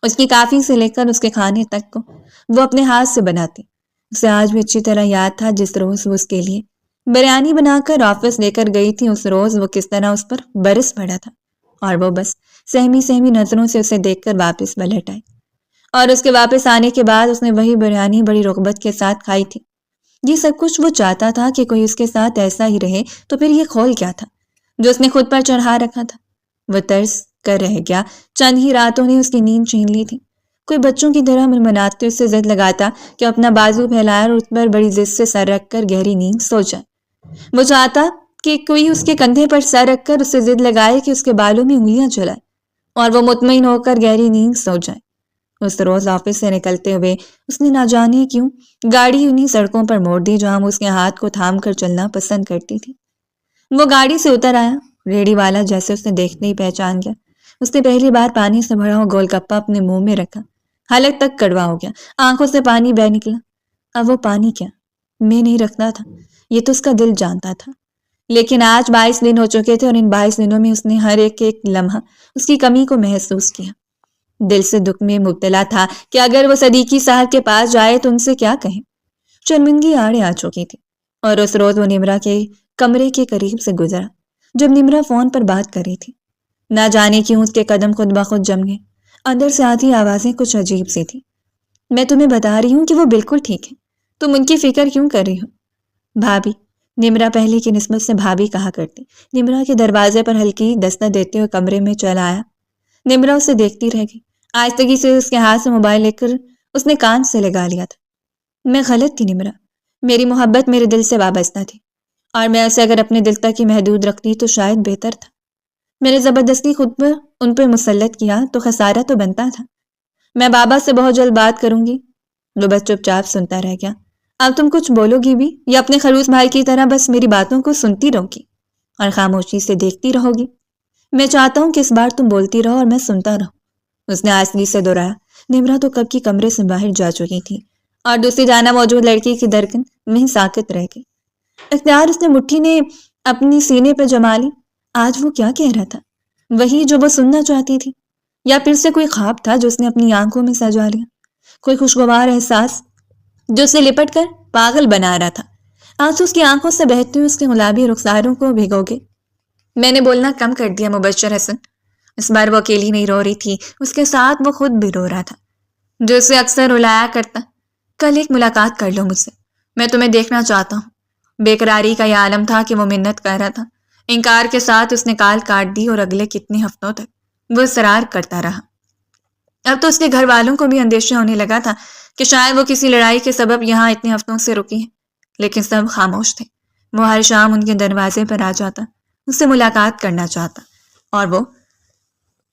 اس کی کافی سے لے کر اس کے کھانے تک کو وہ اپنے ہاتھ سے بناتی۔ اسے آج بھی اچھی طرح یاد تھا جس روز وہ اس کے لیے بریانی بنا کر آفس لے کر گئی تھی۔ اس روز وہ کس طرح اس پر برس پڑا تھا، اور وہ بس سہمی سہمی نظروں سے اسے دیکھ کر واپس پلٹ آئی۔ اور اس کے واپس آنے کے بعد اس نے وہی بریانی بڑی رغبت کے ساتھ کھائی تھی۔ یہ سب کچھ وہ چاہتا تھا کہ کوئی اس کے ساتھ ایسا ہی رہے، تو پھر یہ کھول کیا تھا جو اس نے خود پر چڑھا رکھا تھا؟ وہ ترس کر رہ گیا۔ چند ہی راتوں نے اس کی نیند چھین لی تھی۔ کوئی بچوں کی طرح منمناتے اس سے ضد لگاتا کہ اپنا بازو پھیلایا اور اس پر بڑی ضد سے سر رکھ کر گہری نیند سو جائے۔ وہ چاہتا کہ کوئی اس کے کندھے پر سر رکھ کر اسے ضد لگائے کہ اس کے بالوں میں انگلیاں چلائے اور وہ مطمئن ہو کر گہری نیند سو جائے۔ اس روز آفس سے نکلتے ہوئے اس نے نہ جانے کیوں گاڑی انہی سڑکوں پر موڑ دی جہاں وہ اس کے ہاتھ کو تھام کر چلنا پسند کرتی تھی۔ وہ گاڑی سے اتر آیا۔ ریڑھی والا جیسے اس نے دیکھتے ہی پہچان گیا۔ اس نے پہلی بار پانی سے بھرا ہوا گول گپا اپنے منہ میں رکھا۔ حلق تک کڑوا ہو گیا، آنکھوں سے پانی بہہ نکلا۔ اب وہ پانی کیا میں نہیں رکھتا تھا، یہ تو اس کا دل جانتا تھا۔ لیکن آج 22 دن ہو چکے تھے اور ان 22 دنوں میں اس نے ہر ایک لمحہ اس کی کمی کو محسوس کیا۔ دل سے دکھ میں مبتلا تھا کہ اگر وہ صدیقی صاحب کے پاس جائے تو ان سے کیا کہیں۔ شرمندگی آڑے آ چکی تھی، اور اس روز وہ نمرا کے کمرے کے قریب سے گزرا جب نمرا فون پر بات کر رہی تھی۔ نہ جانے کیوں اس کے قدم خود بخود جم گئے۔ اندر سے آتی آوازیں کچھ عجیب سی تھی۔ میں تمہیں بتا رہی ہوں کہ وہ بالکل ٹھیک ہے، تم ان کی فکر کیوں کر رہی ہو؟ بھابی، نمرا پہلے کی نسبت سے بھابی کہا کرتی۔ نمرا کے دروازے پر ہلکی دستک دیتے ہوئے کمرے میں چل آیا۔ نمرا اسے دیکھتی رہ گئی۔ آہستگی سے اس کے ہاتھ سے موبائل لے کر اس نے کان سے لگا لیا تھا۔ میں غلط تھی نمرا، میری محبت میرے دل سے وابستہ تھی، اور میں اسے اگر اپنے دل تک ہی محدود رکھتی تو شاید بہتر تھا۔ میں نے زبردستی خود پر ان پہ مسلط کیا تو خسارہ تو بنتا تھا۔ میں بابا سے بہت جلد بات کروں گی۔ وہ بس چپ چاپ سنتا رہ گیا۔ اب تم کچھ بولو گی بھی یا اپنے خلوص بھائی کی طرح بس میری باتوں کو سنتی رہو گی اور خاموشی سے دیکھتی رہو گی؟ میں چاہتا ہوں کہ اس بار تم بولتی رہو اور میں سنتا رہوں، اس نے آہستگی سے دہرایا۔ نمرا تو کب کی کمرے سے باہر جا چکی تھی اور دوسری جانب موجود لڑکی کی دھڑکن وہیں ساکت رہ گئی۔ اختیار اس نے مٹھی نے اپنی سینے پہ جما لی۔ آج وہ کیا کہہ رہا تھا؟ وہی جو وہ سننا چاہتی تھی، یا پھر سے کوئی خواب تھا جو اس نے اپنی آنکھوں میں سجا لیا؟ کوئی خوشگوار احساس جو اسے لپٹ کر پاگل بنا رہا تھا؟ آنسو اس کی آنکھوں سے بہتے ہوئے اس کے گلابی رخساروں کو بھگو گے۔ میں نے بولنا کم کر دیا مبشر حسن۔ اس بار وہ اکیلی نہیں رو رہی تھی، اس کے ساتھ وہ خود بھی رو رہا تھا، جو اسے اکثر رلایا کرتا۔ کل ایک ملاقات کر لو مجھ سے، میں تمہیں دیکھنا چاہتا ہوں۔ بے قراری کا یہ عالم تھا کہ وہ منت کر رہا تھا۔ انکار کے ساتھ اس نے کال کاٹ دی اور اگلے کتنے ہفتوں تک وہ اصرار کرتا رہا۔ اب تو اس کے گھر والوں کو بھی اندیشہ ہونے لگا تھا کہ شاید وہ کسی لڑائی کے سبب یہاں اتنے ہفتوں سے رکی ہے، لیکن سب خاموش تھے۔ وہ ہر شام ان کے دروازے پر آ جاتا، اس سے ملاقات کرنا چاہتا، اور وہ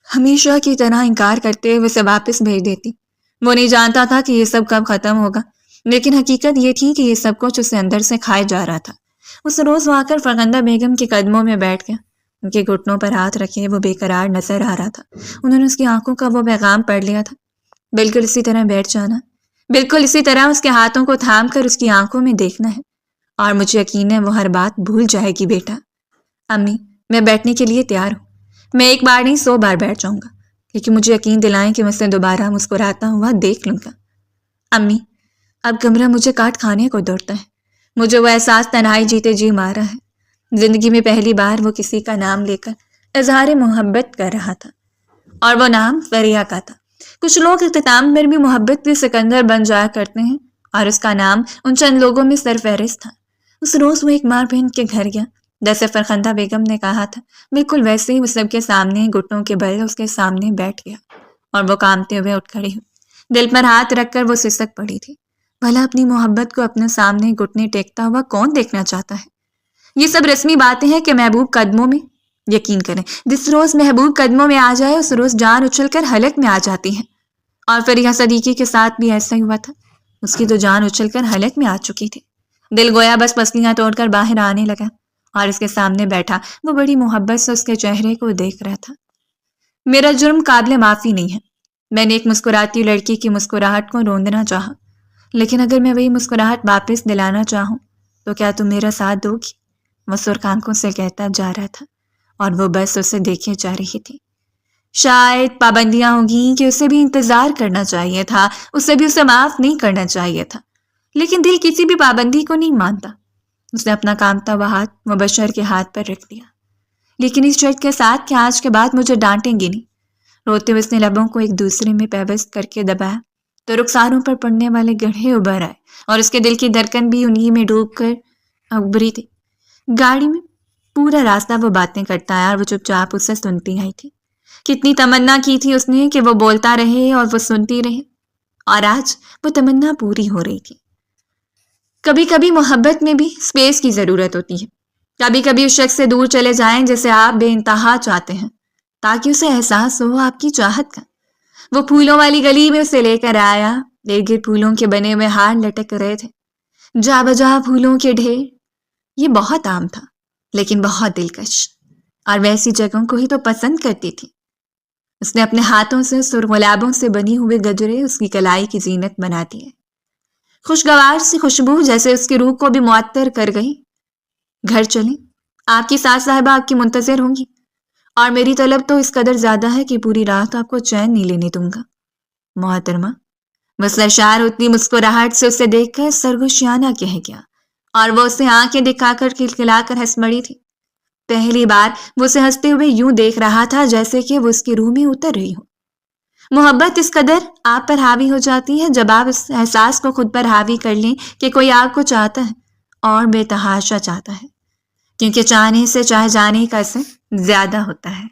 ہمیشہ کی طرح انکار کرتے ہوئے اسے واپس بھیج دیتی۔ وہ نہیں جانتا تھا کہ یہ سب کب ختم ہوگا، لیکن حقیقت یہ تھی کہ یہ سب کچھ اسے اندر سے کھائے جا رہا تھا۔ اس روز وہ آ کر فرخندہ بیگم کے قدموں میں بیٹھ گیا۔ ان کے گھٹنوں پر ہاتھ رکھے وہ بے قرار نظر آ رہا تھا۔ انہوں نے اس کی آنکھوں کا وہ پیغام پڑھ لیا تھا۔ بالکل اسی طرح بیٹھ جانا، بالکل اسی طرح اس کے ہاتھوں کو تھام کر اس کی آنکھوں میں دیکھنا ہے، اور مجھے یقین ہے وہ ہر بات بھول جائے گی بیٹا۔ امی، میں بیٹھنے کے لیے تیار ہوں۔ میں ایک بار نہیں 100 بار بیٹھ جاؤں گا، لیکن مجھے یقین دلائیں کہ میں اسے دوبارہ مسکراتا ہوا دیکھ لوں گا۔ امی، اب کمرہ مجھے کاٹ کھانے کو دوڑتا ہے۔ مجھے وہ احساس تنہائی جیتے جی مارا ہے۔ زندگی میں پہلی بار وہ کسی کا نام لے کر اظہار محبت کر رہا تھا، اور وہ نام فریہ کا تھا۔ کچھ لوگ اختتام پر بھی محبت کے سکندر بن جایا کرتے ہیں، اور اس کا نام ان چند لوگوں میں سرفہرست تھا۔ اس روز وہ ایک ماں بہن کے گھر گیا، جیسے فرخندہ بیگم نے کہا تھا۔ بالکل ویسے ہی وہ سب کے سامنے گھٹنوں کے بل اس کے سامنے بیٹھ گیا، اور وہ کانپتے ہوئے اٹھ کھڑی ہوئی، دل پر ہاتھ رکھ کر وہ سسک پڑی تھی۔ بھلا اپنی محبت کو اپنے سامنے گھٹنے ٹیکتا ہوا کون دیکھنا چاہتا ہے؟ یہ سب رسمی باتیں ہیں کہ محبوب قدموں میں، یقین کریں جس روز محبوب قدموں میں آ جائے اس روز جان اچھل کر حلق میں آ جاتی ہے، اور فریہ صدیقی کے ساتھ بھی ایسا ہی ہوا تھا۔ اس کی تو جان اچھل کر حلق میں آ چکی تھی۔ دل گویا بس پسلیاں توڑ کر باہر آنے لگا، اور اس کے سامنے بیٹھا وہ بڑی محبت سے اس کے چہرے کو دیکھ رہا تھا۔ میرا جرم قابل معافی نہیں ہے۔ میں نے ایک مسکراتی لڑکی کی مسکراہٹ کو روندنا چاہا، لیکن اگر میں وہی مسکراہٹ واپس دلانا چاہوں تو کیا تم میرا ساتھ دو گی؟ وہ سرخ آنکھوں سے کہتا جا رہا تھا، اور وہ بس اسے دیکھے جا رہی تھی۔ شاید پابندیاں ہوگی کہ اسے بھی انتظار کرنا چاہیے تھا، اسے بھی اسے معاف نہیں کرنا چاہیے تھا، لیکن دل کسی بھی پابندی کو نہیں مانتا۔ اس نے اپنا کامتا ہوا ہاتھ مبشر کے ہاتھ پر رکھ دیا، لیکن اس شرط کے ساتھ کہ آج کے بعد مجھے ڈانٹیں گی نہیں۔ روتے ہوئے اس نے لبوں کو ایک دوسرے میں پیوست کر کے دبایا تو رخساروں پر پڑنے والے گڑھے ابھر آئے اور اس کے دل کی دھڑکن بھی انہی میں ڈوب کر ابھری تھی۔ گاڑی میں پورا راستہ وہ باتیں کرتا آیا اور وہ چپ چاپ اس سے سنتی آئی تھی۔ کتنی تمنا کی تھی اس نے کہ وہ بولتا رہے اور وہ سنتی رہے، اور آج وہ تمنا پوری ہو رہی تھی۔ کبھی کبھی محبت میں بھی سپیس کی ضرورت ہوتی ہے۔ کبھی کبھی اس شخص سے دور چلے جائیں جسے آپ بے انتہا چاہتے ہیں، تاکہ اسے احساس ہو آپ کی چاہت کا۔ وہ پھولوں والی گلی میں اسے لے کر آیا۔ ارد گرد پھولوں کے بنے ہوئے ہار لٹک رہے تھے، جا بجا پھولوں کے ڈھیر۔ یہ بہت عام تھا لیکن بہت دلکش، اور ویسی جگہوں کو ہی تو پسند کرتی تھی۔ اس نے اپنے ہاتھوں سے سرخ گلابوں سے بنی ہوئے گجرے اس کی کلائی کی زینت بنا دیے۔ خوشگوار سی خوشبو جیسے اس کی روح کو بھی معطر کر گئی۔ گھر چلیں، آپ کی ساس صاحبہ آپ کی منتظر ہوں گی، اور میری طلب تو اس قدر زیادہ ہے کہ پوری رات آپ کو چین نہیں لینے دوں گا۔ محترمہ، وہ سرشار اتنی مسکراہٹ سے اسے دیکھ کر سرگوشیانہ کہہ گیا، اور وہ اسے آنکھیں دکھا کر کھلکھلا کر ہنس پڑی تھی۔ پہلی بار وہ اسے ہنستے ہوئے یوں دیکھ رہا تھا جیسے کہ وہ اس کی روح میں اتر رہی ہو۔ محبت اس قدر آپ پر حاوی ہو جاتی ہے جب آپ اس احساس کو خود پر حاوی کر لیں کہ کوئی آپ کو چاہتا ہے اور بے تحاشا چاہتا ہے، کیونکہ چاہنے سے چاہے جانے کا اثر زیادہ ہوتا ہے۔